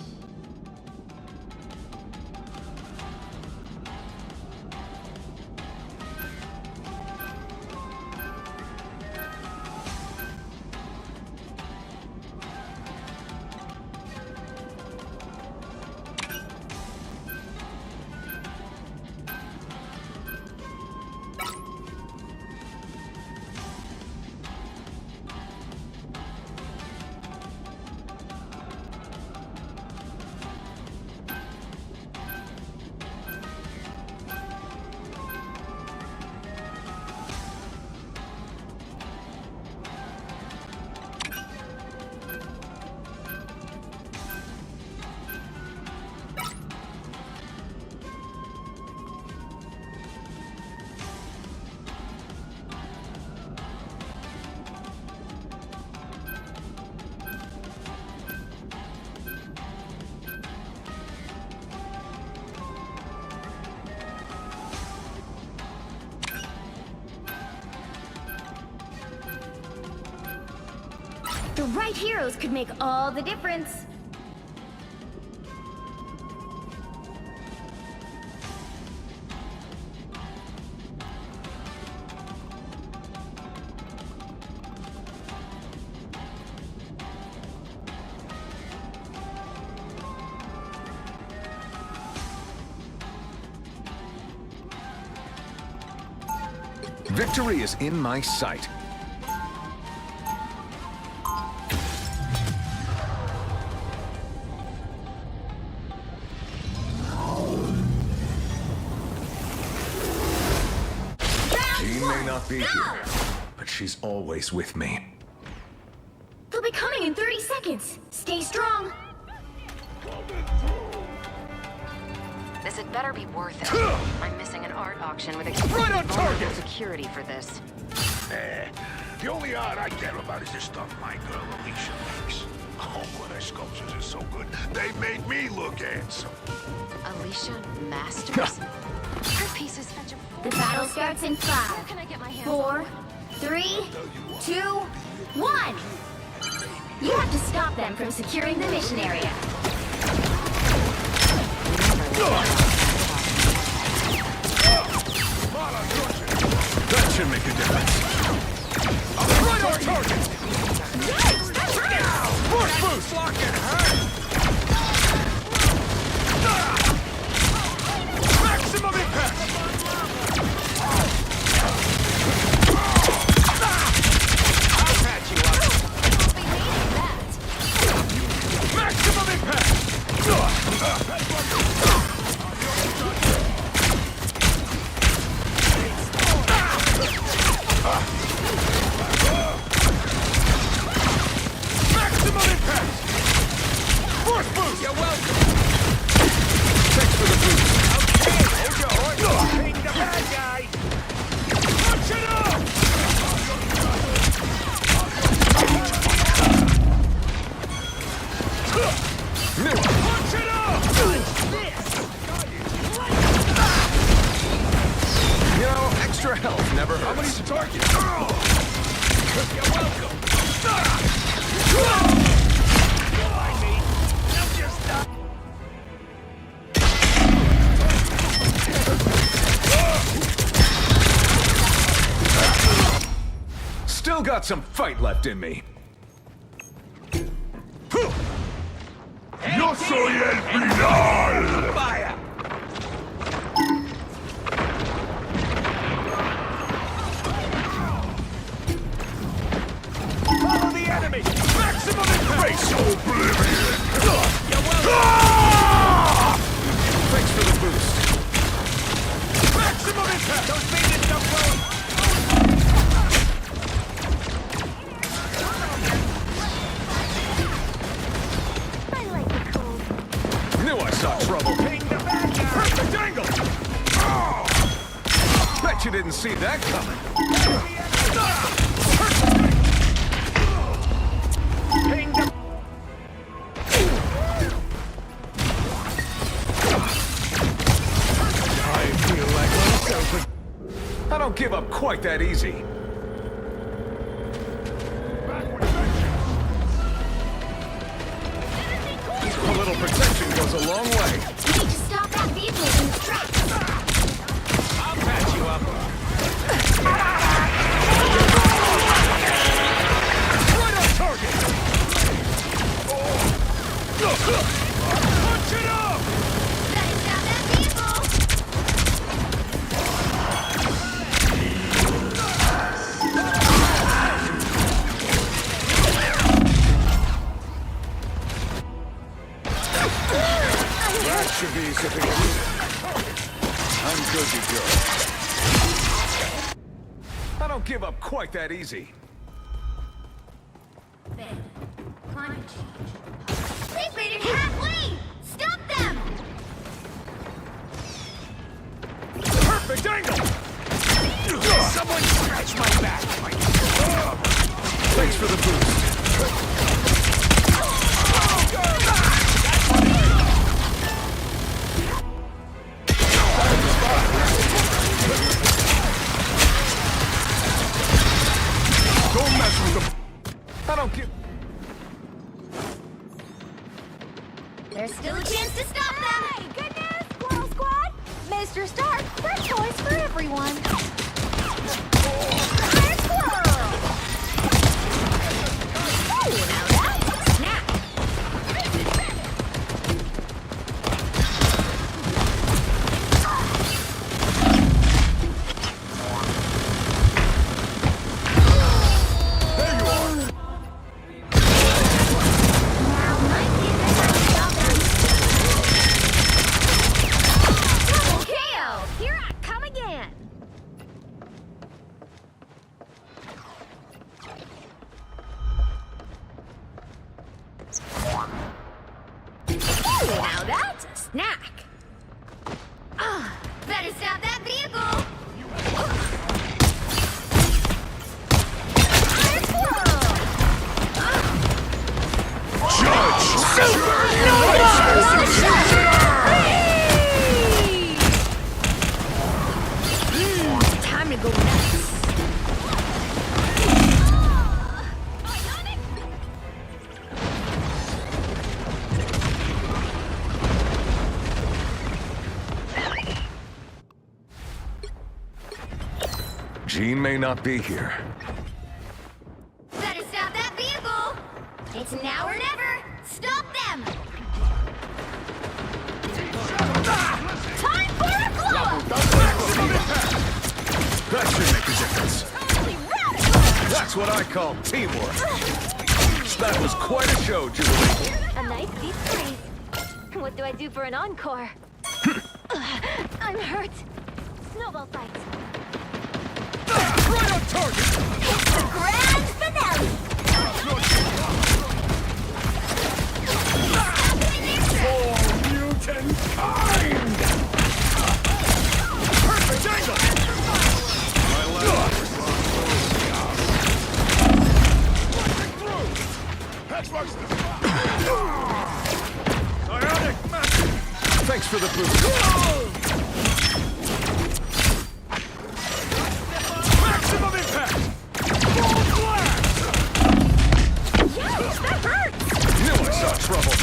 The right heroes could make all the difference. Victory is in my sight. She may not be here, but she's always with me. They'll be coming in 30 seconds. Stay strong. This had better be worth it. I'm missing an art auction with Right on extremely target! vulnerable security for this. The only art I care about is the stuff my girl Alicia makes. Oh, but her sculptures are so good. They made me look handsome. Alicia Masters? Her pieces fetch a The battle starts in How 5, can I get my hands on 4, 3, 2, 1. You have to stop them from securing the mission area. That should make a difference. I'm right on target! Yikes, that's Now! Force boost! Locking her! Maximum impact! I'll patch you up! Maximum impact! Maximum impact! Force boost! You're welcome! Thanks for the boost. Okay, hold your horse. Take the bad guy! Punch it up! Punch it up! You know, extra health never hurts. How many's the target? You're welcome! Still got some fight left in me. Yo soy el final! Fire! impact! Don't beat this stuff well! I like the cold. Knew I saw trouble. Perfect angle! Oh! Bet you didn't see that coming. I feel like myself. I don't give up quite that easy. A little protection goes a long way. You need to stop that vehicle in its tracks. I'll patch you up. Right on target! Punch it up! Better stop that vehicle. That should be sufficient. I'm good to go. I don't give up quite that easy. Ben, climate change. They've made it halfway! Stop them! Perfect angle! Someone scratch my back! Thanks for the boost. Don't mess with them. I don't give... There's still a chance to stop them! Hey, good news, Squirrel Squad! Mr. Stark, fresh toys for everyone! Fire Squirrel! Oh, now that's a snack! There you are! Now might be the time to stop them! Double KO! Here I come again! Ooh, now that's a snack! Better stop that vehicle! Fire Squirrel! Time to go nuts! Jean may not be here. Better stop that vehicle! It's now or never! Stop them! Time for a blow-up! That should make a difference. Totally radical! That's what I call teamwork. That was quite a show, Julie. A nice deep freeze. What do I do for an encore? I'm hurt. Snowball fight. Right on target! Grand finale! Mutant kind! Perfect angle! Thanks for the boost. Maximum impact! Full blast! Ouch, that hurts! Knew I saw trouble.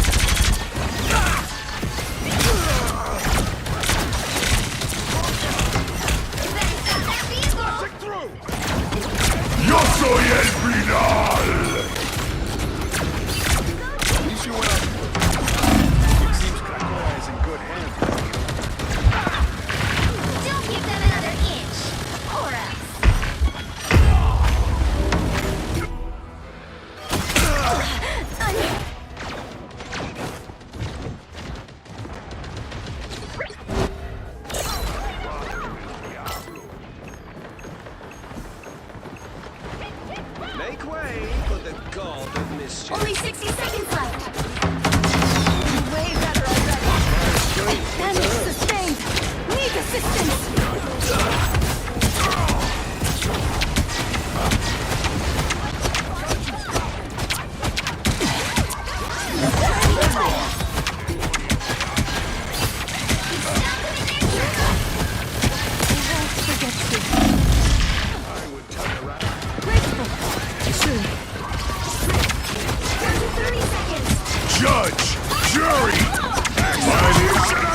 god of mischief. Only 60 seconds left. Way better already. Damage sustained. Need assistance. Judge, jury, executioner!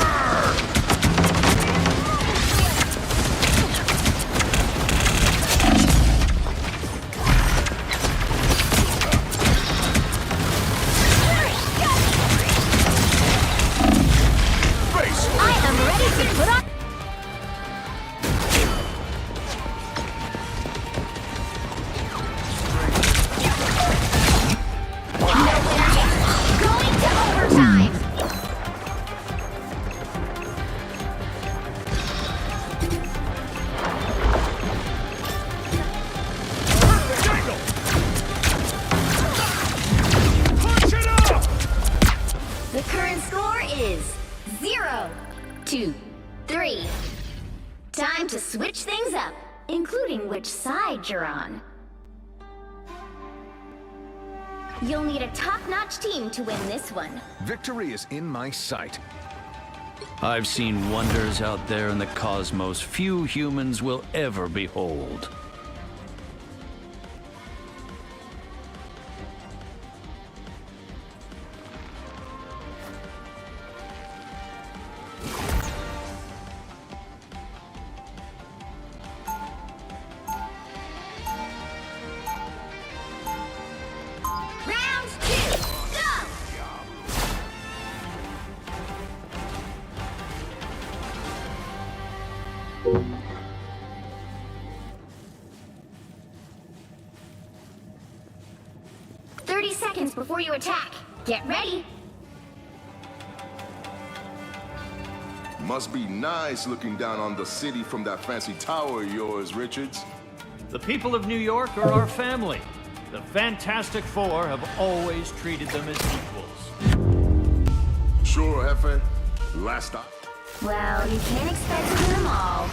I am ready to put on. Going to overtime. Push it up! The current score is 0-3. Time to switch things up, including which side you're on. You'll need a top-notch team to win this one. Victory is in my sight. I've seen wonders out there in the cosmos few humans will ever behold. Round 2, go! Seconds before you attack. Get ready. Must be nice looking down on the city from that fancy tower of yours, Richards. The people of New York are our family. The Fantastic Four have always treated them as equals. Sure, Jefe. Last stop. Well, you can't expect to win them all.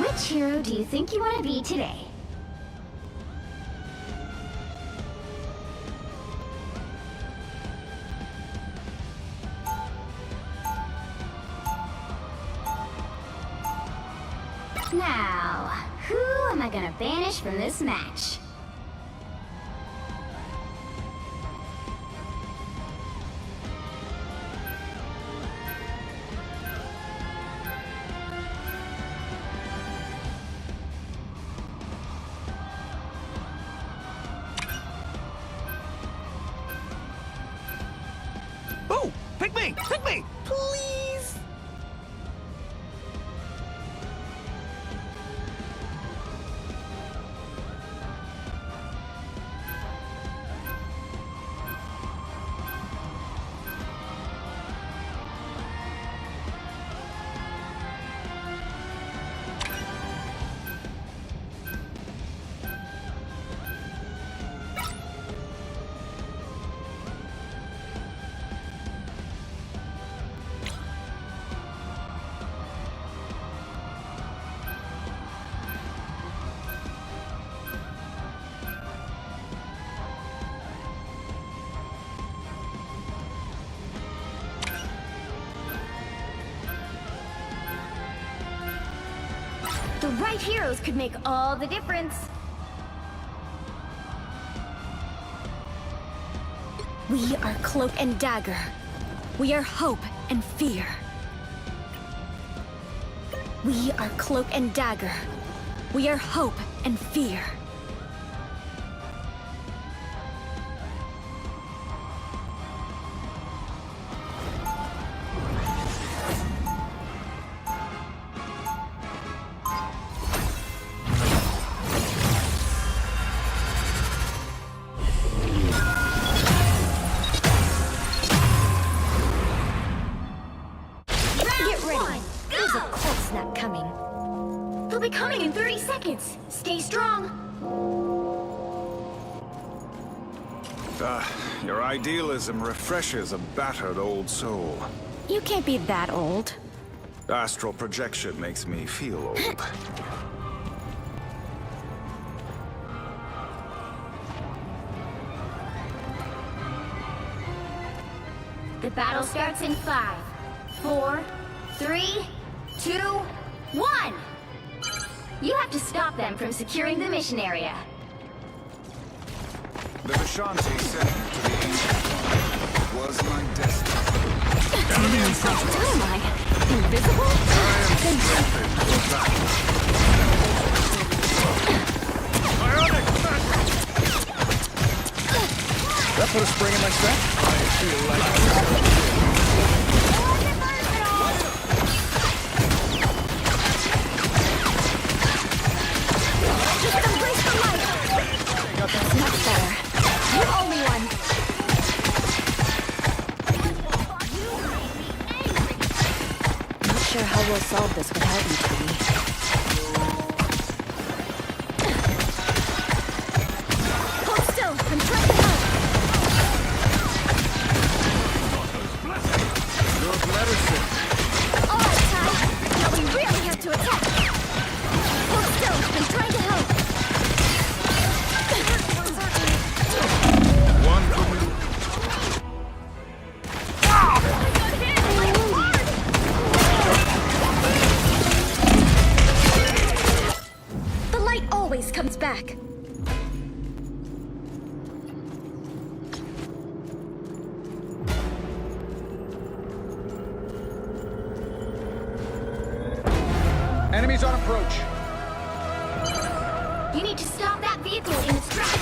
Which hero do you think you want to be today? Now, who am I gonna banish from this match? me! Pick me! Please! The right heroes could make all the difference. We are Cloak and Dagger. We are hope and fear. We are Cloak and Dagger. We are hope and fear. There's a cold snap coming. He'll be coming in 30 seconds. Stay strong. Your idealism refreshes a battered old soul. You can't be that old. Astral projection makes me feel old. The battle starts in 5, 4, 3, 2, 1! You have to stop them from securing the mission area. The Vishanti sent you to the ancient one. Was my destiny. Enemy in sight. Who am I? Invisible? I am strengthened for battle. That put a spring in my step? I feel like Just embrace the light! That's much better. You owe me one. Not sure how we'll solve this without you, Tony. Hold still. I'm trying to help. good medicine. All right, Ty. Now we really have to attack. Hold still. I'm trying to help. One for me. The light always comes back. Enemies on approach. You need to stop that vehicle in its tracks.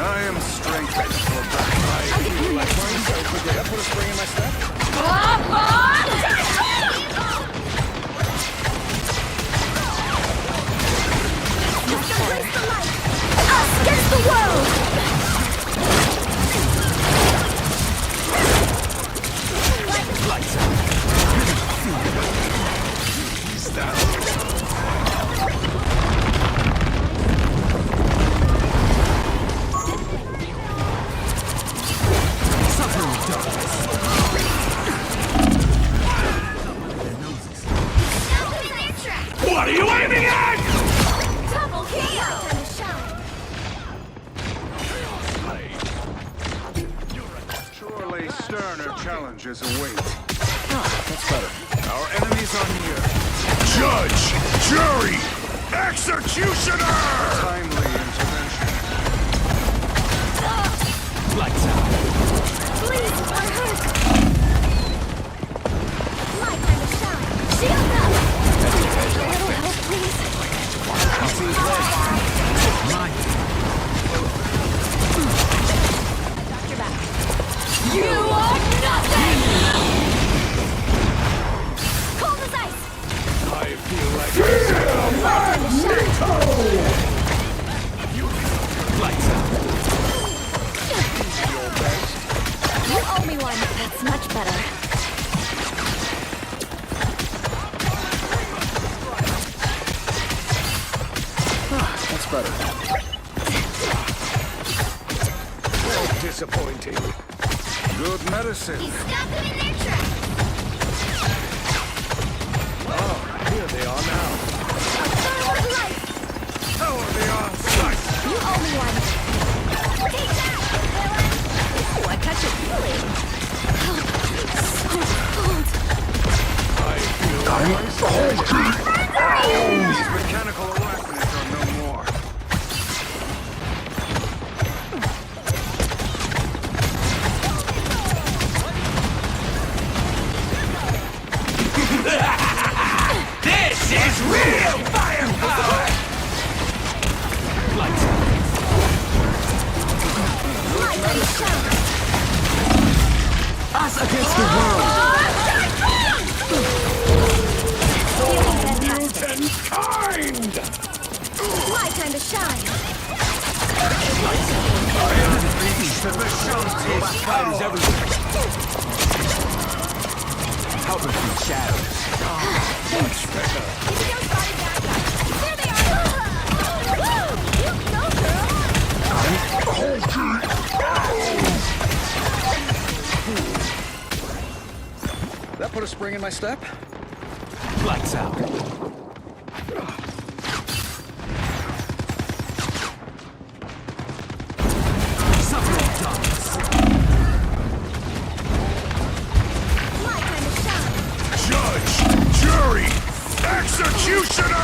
I am strengthened for battle. I'll get you next time. That put a spring in my step? Embrace the light. Us against the world. What are you aiming at? Double KO. Time to shine. Surely sterner challenges await. That's better. Our enemies are near. Judge, jury, executioner! Timely intervention. Lights out. Please, I'm hurt. My time to shine. Shield up. A little help, please. I'll see you later. Mine. better. So disappointing. Good medicine. He stopped them in their tracks. Oh, here they are now. Forward life. How are they on sight? You owe me one. Take that, villain. Ooh, I catch a feeling. Oh, so cold. These mechanical arachnids are no more. This is real firepower! Us against the world. And kind! My time to shine. To the Shanty Fighters everywhere. Help them through shadows. much better. There they are. You go, That put a spring in my step? Lights out. Judge, jury, executioner!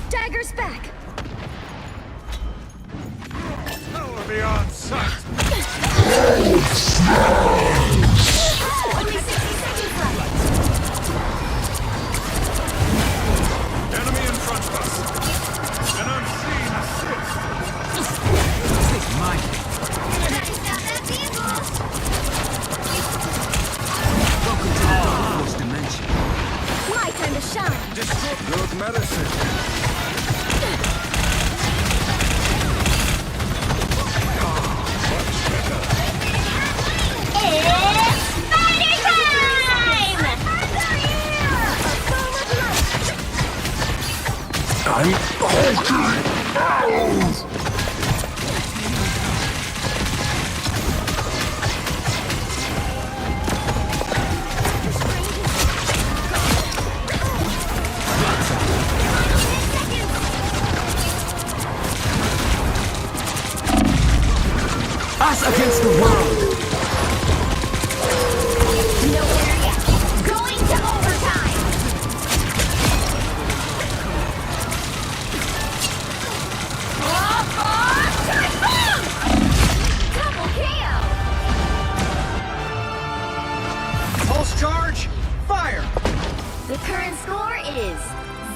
Dagger's back. How are they on sight? Only 60 seconds left. Enemy in front of us. An unseen assist. Nice got that vehicle. Welcome to the Dark Force dimension. My time to shine. Good medicine. It's fighting time! I'm hulking! Us against the world. No area. Going to overtime. Double KO. Pulse charge, fire! The current score is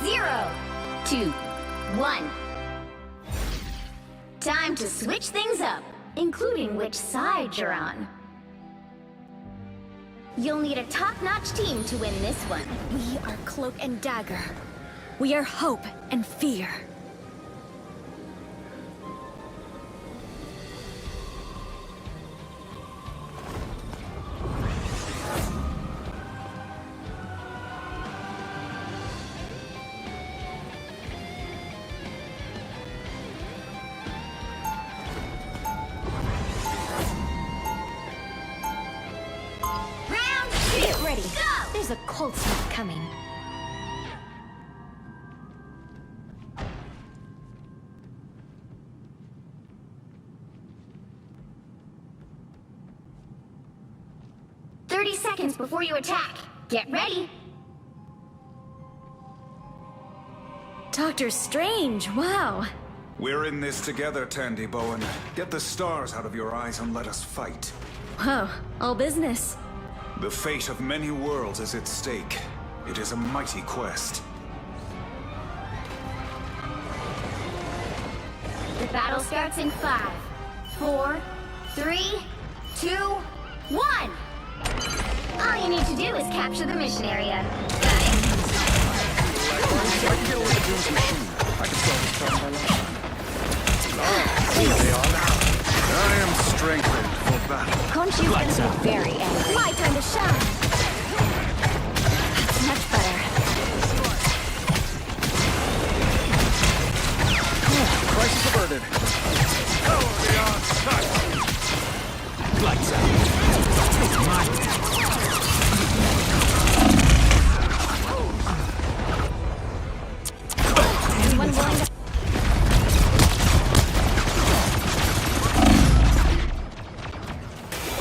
0-1. Time to switch things up, including which side you're on. You'll need a top-notch team to win this one. We are Cloak and Dagger. We are hope and fear. Round 2. Get ready. Go! There's a cold snap coming. Seconds before you attack. Get ready. Doctor Strange, wow. We're in this together, Tandy Bowen. Get the stars out of your eyes and let us fight. Whoa, all business. The fate of many worlds is at stake. It is a mighty quest. The battle starts in 5, 4, 3, 2, 1. All you need to do is capture the mission area. Got it? I can get over the Doom's machine. I can solve this problem by lunch. she's gonna be very angry. My time to shine. That's much better. Crisis averted. Oh, they are touch. Lights out. It's mine. Anyone willing to...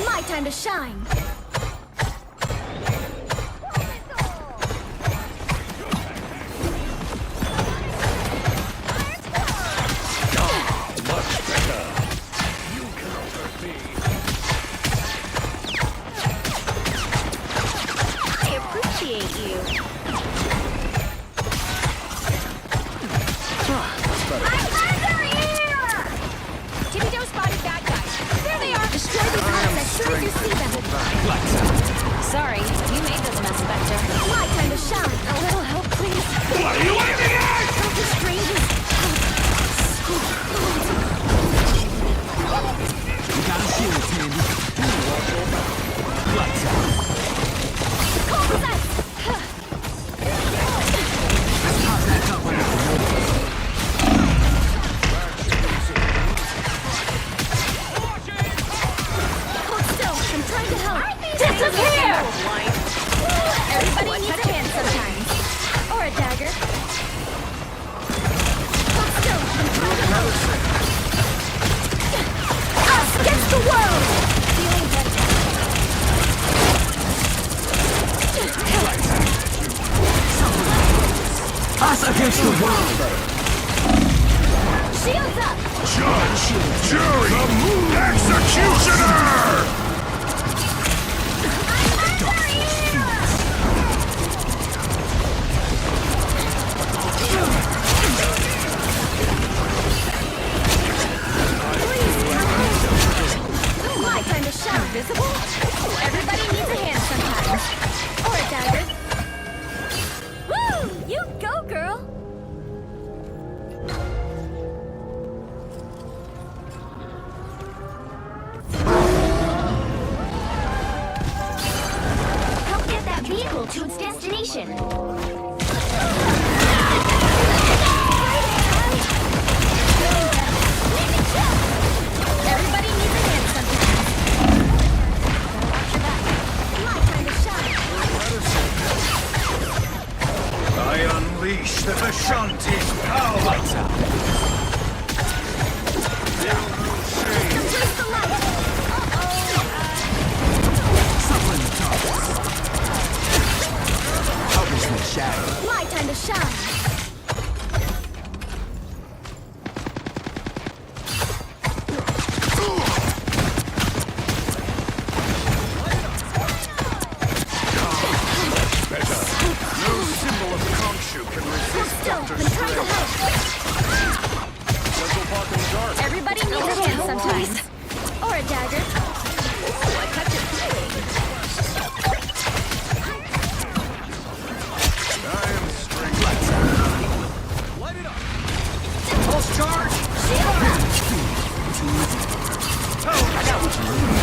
My time to shine. Sorry, you made this mess, Spectre. My time to shine. A little help, please. What are you waiting at? Help the strangers. You gotta shield it, Tandy. Lights out. Call possess. Let's pop that up under the water. Hold still. I'm trying to help. Disappear! Everybody needs a hand sometimes. Or a dagger. Hold still. I'm trying to help. Us against the world! Feeling better. Us against the world! Shields up! Judge, jury, executioner! My time to shine. Visible? Everybody needs a hand sometimes. Or a dagger. Woo! You go, girl! Help get that vehicle to its destination. Everybody needs a hand sometimes. Watch your back. My time to shine. I unleash the Vishanti's power! Lights out. Complete the light. Something the targets. Help us in the shadow. My time to shine. No symbol of Khonshu can resist Still, Dr. I'm trying to Strange. help. Central Park in the dark. Everybody needs a hand sometimes. Or a dagger. Ooh, I touch it feeling. I am Strange. Light it up. Pulse charge. Shield up. Oh, I got what you need.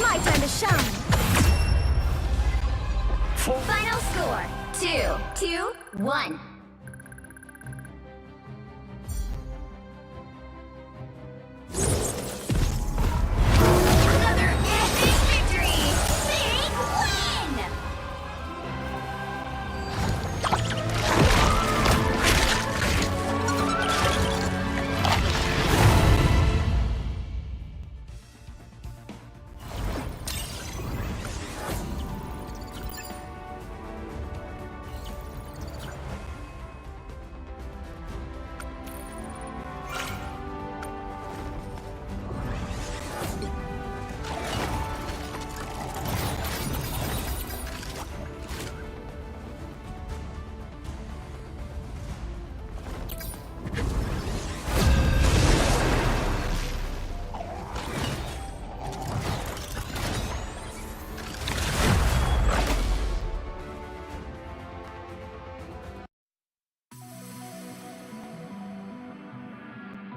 My time to shine. Final score, 2-1. Another epic victory! Big win!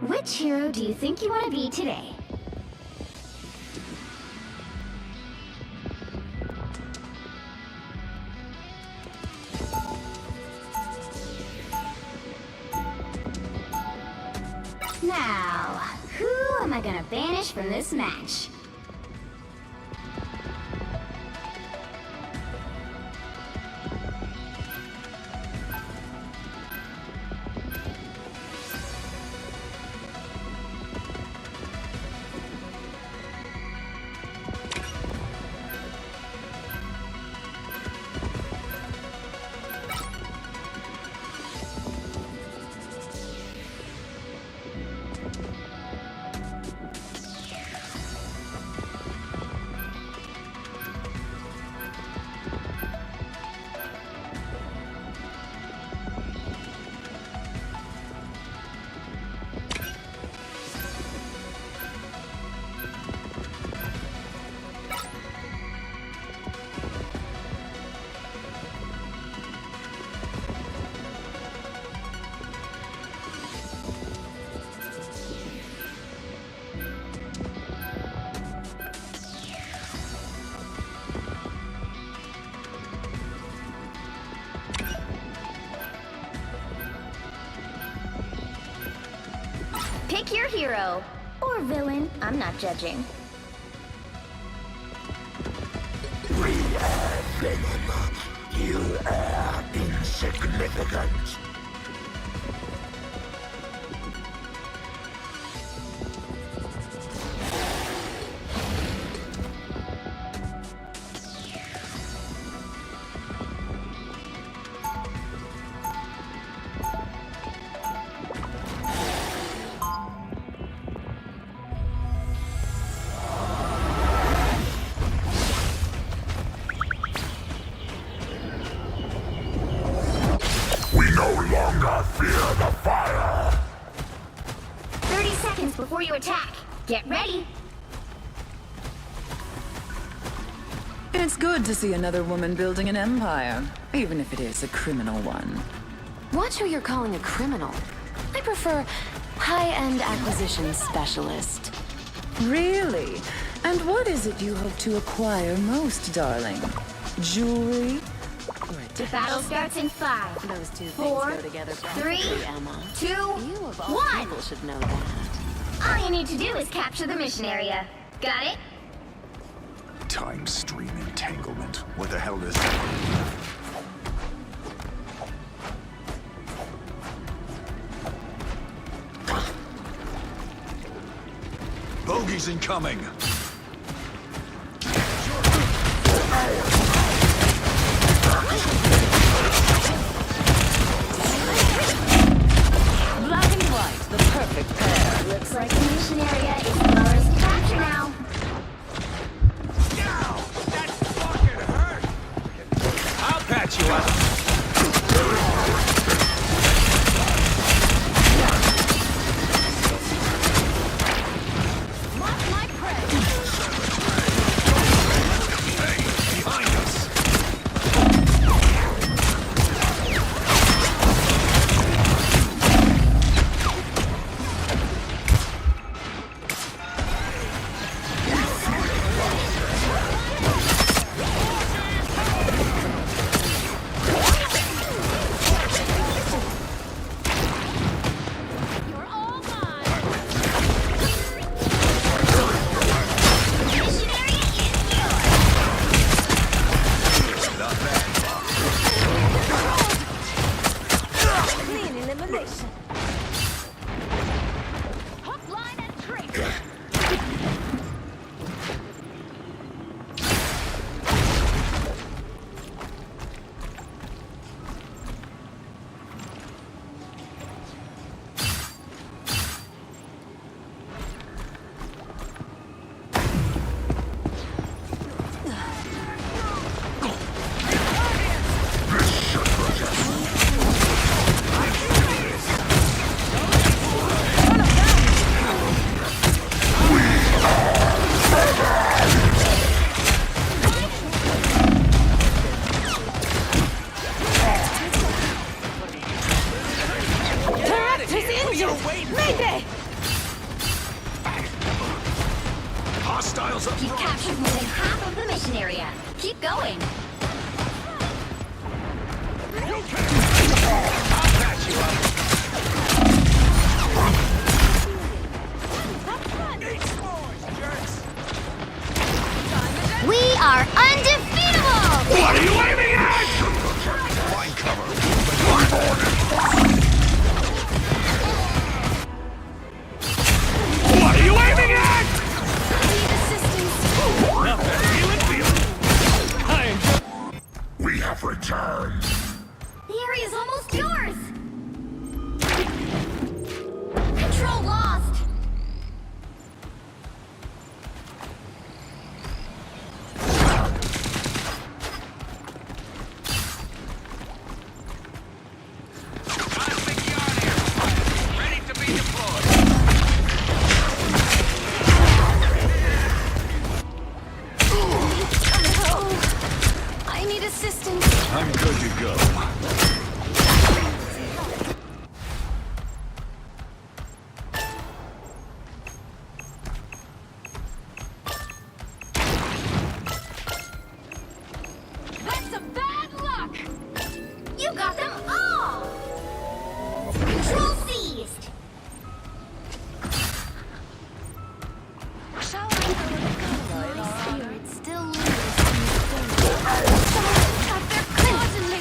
Which hero do you think you want to be today? Now, who am I gonna banish from this match? Pick your hero. Or villain. I'm not judging. We are villain. You are insignificant. Fear the fire! 30 seconds before you attack. Get ready. It's good to see another woman building an empire, even if it is a criminal one. Watch who you're calling a criminal. I prefer high-end acquisition specialist. Really? And what is it you hope to acquire most, darling? Jewelry? The battle starts in 5. Those two 4, things go together 3, perfectly, Emma. 2, You of all 1. people should know that. All you need to do is capture the mission area. Got it? Time stream entanglement. What the hell does that mean? Bogey's incoming. Black and white, the perfect pair. Looks like the mission area is ours to capture now. That fucking hurt! I'll patch you up. Mark my prey. Hey, behind us. You're all mine. Mission area is yours. Clean elimination. Hook, line, and trigger. Mayday! Hostiles up You've front. captured more than half of the mission area. Keep going. I'll patch you up. You got them all! Control seized! Shall I go with the color? My spirit still lingers in the Got their claws in me!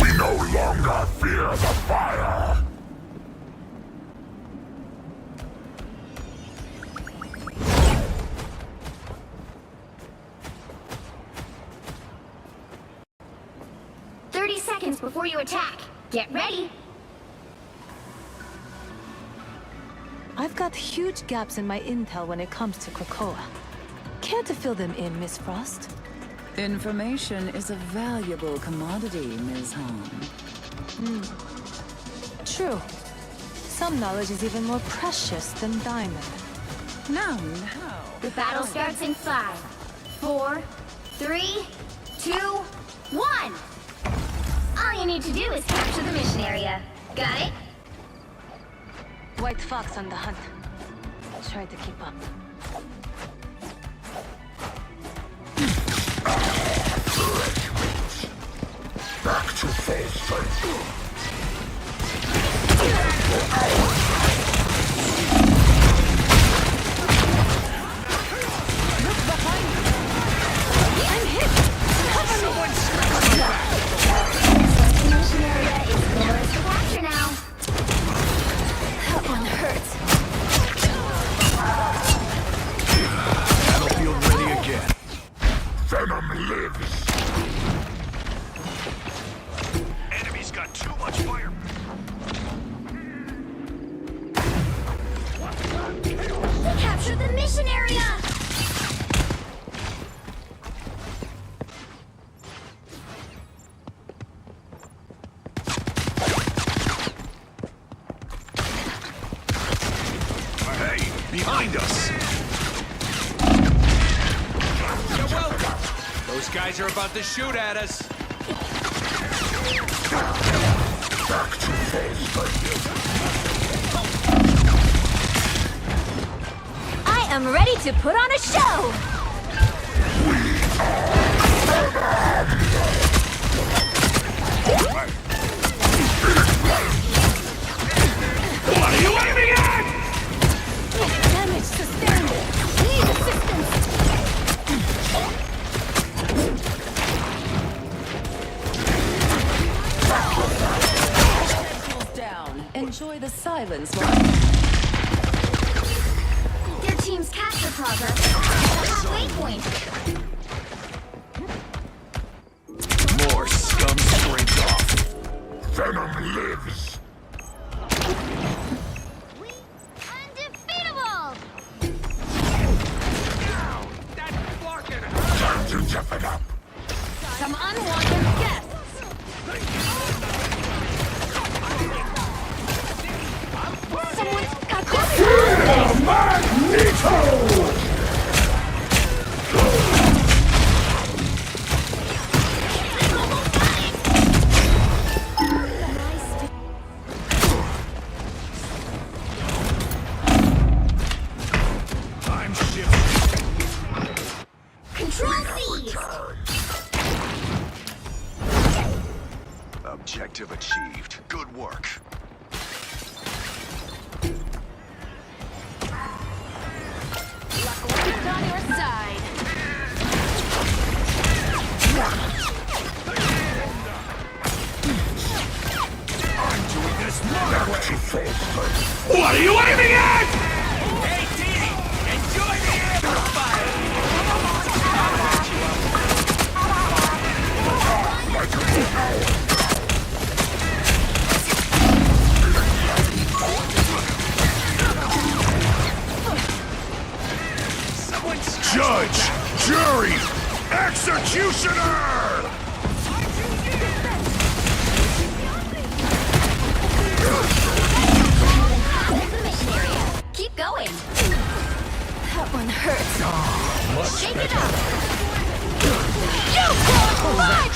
We no longer fear the fire. Seconds before you attack. Get ready. I've got huge gaps in my intel when it comes to Krakoa. Care to fill them in, Miss Frost? Information is a valuable commodity, Ms. Han. True. Some knowledge is even more precious than diamond. Now. The battle starts in 5, 4, 3, 2, 1. All you need to do is capture the mission area. Got it? White Fox on the hunt. Try to keep up. Back to full strength. Look behind you! I'm hit! Cover me! The mission area is yours to capture now. That one hurts. Battlefield ready again. Venom lives. Enemy's got too much fire. We captured the mission area! Hey, behind us! You're welcome. Those guys are about to shoot at us. Back to full strength. I am ready to put on a show! What are you aiming at? Damage sustained! Need assistance! Down. Enjoy the silence. Their team's capture progress is at the halfway point. More scum straight off. Venom lives. Undefeatable! Time to zip it up. Some unwanted guests! Someone's got this! Magneto! I'm shifting. Control seized! Objective achieved. Good work. It's on your side. I'm doing this my way. What are you aiming at? Hey, Dee! Enjoy the amplifier! I'll patch you Judge, jury, executioner! Keep going! That one hurts. Much Shake it up. You can't fight!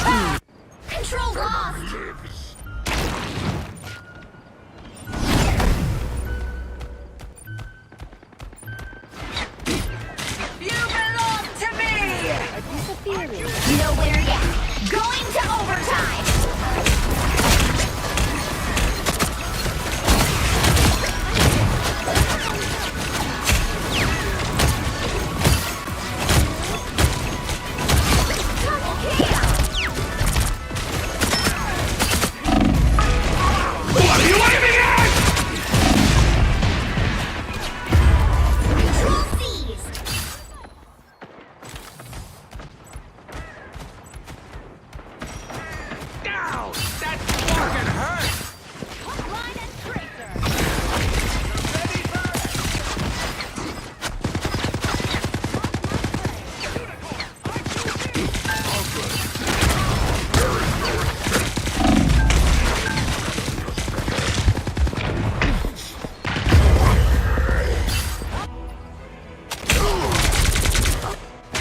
Control lost. You belong to me! No winner yet. Going to overtime. What are you aiming at? Control seized. Down! That fucking hurt! Line and tracer.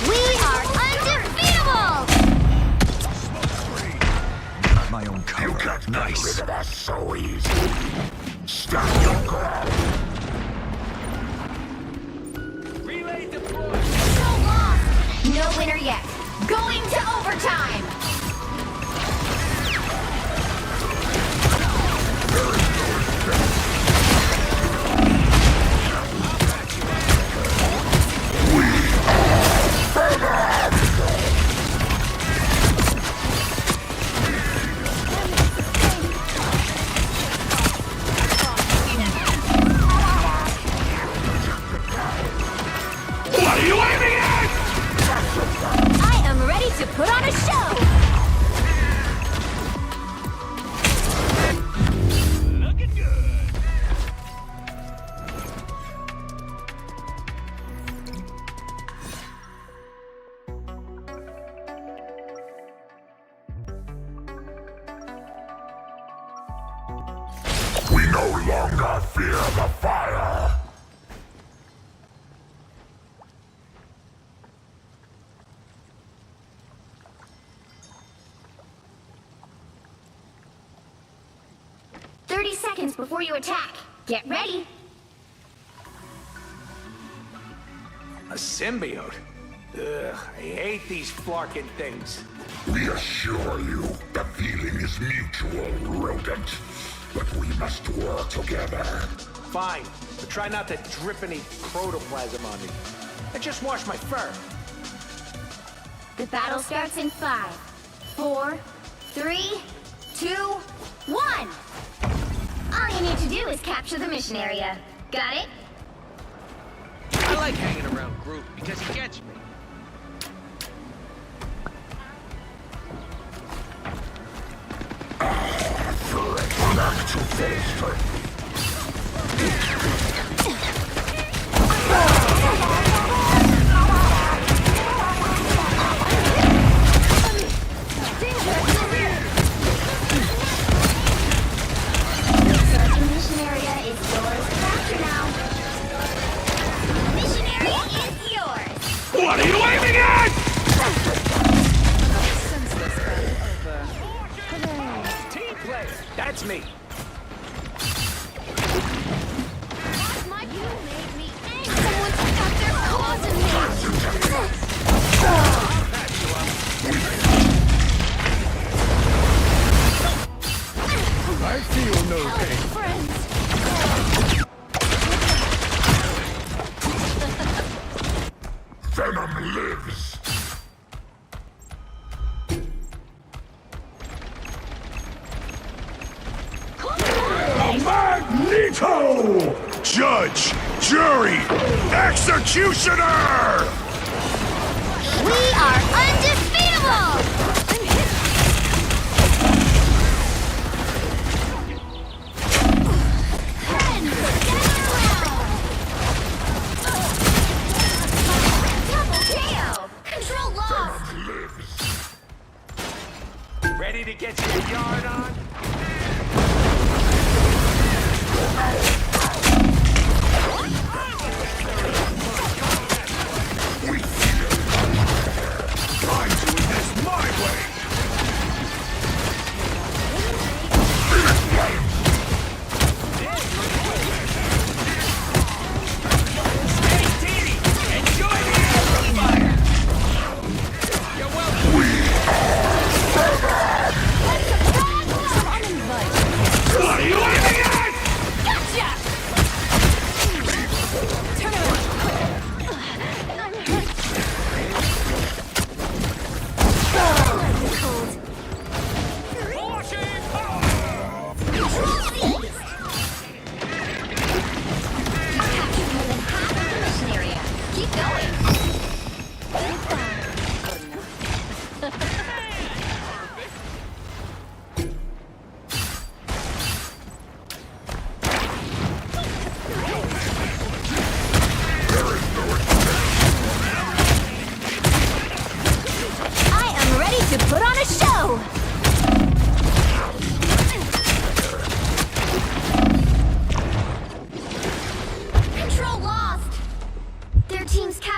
We are undefeatable! My own cover. You can't get rid of us so easy. Stand your ground. Relay deployed! Control lost. No winner yet. Going to overtime. What are you aiming at? I am ready to put on a show. Looking good. We no longer fear the fire. Seconds before you attack. Get ready. A symbiote? Ugh, I hate these flarkin' things. We assure you, the feeling is mutual, rodent. But we must work together. Fine, but try not to drip any protoplasm on me. I just washed my fur. The battle starts in 5, 4, 3, 2, 1. All you need to do is capture the mission area. Got it? I like hanging around Groot because he gets me. Back to full strength. What are you aiming at? Team player, that's me. You made me angry. Someone's got their claws in me. I feel no pain. Venom lives. Magneto! Judge, jury, executioner! We are undefeatable! Ready to get your yard on?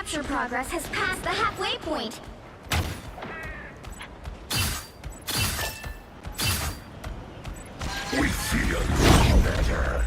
capture progress has passed the halfway point. We feel better.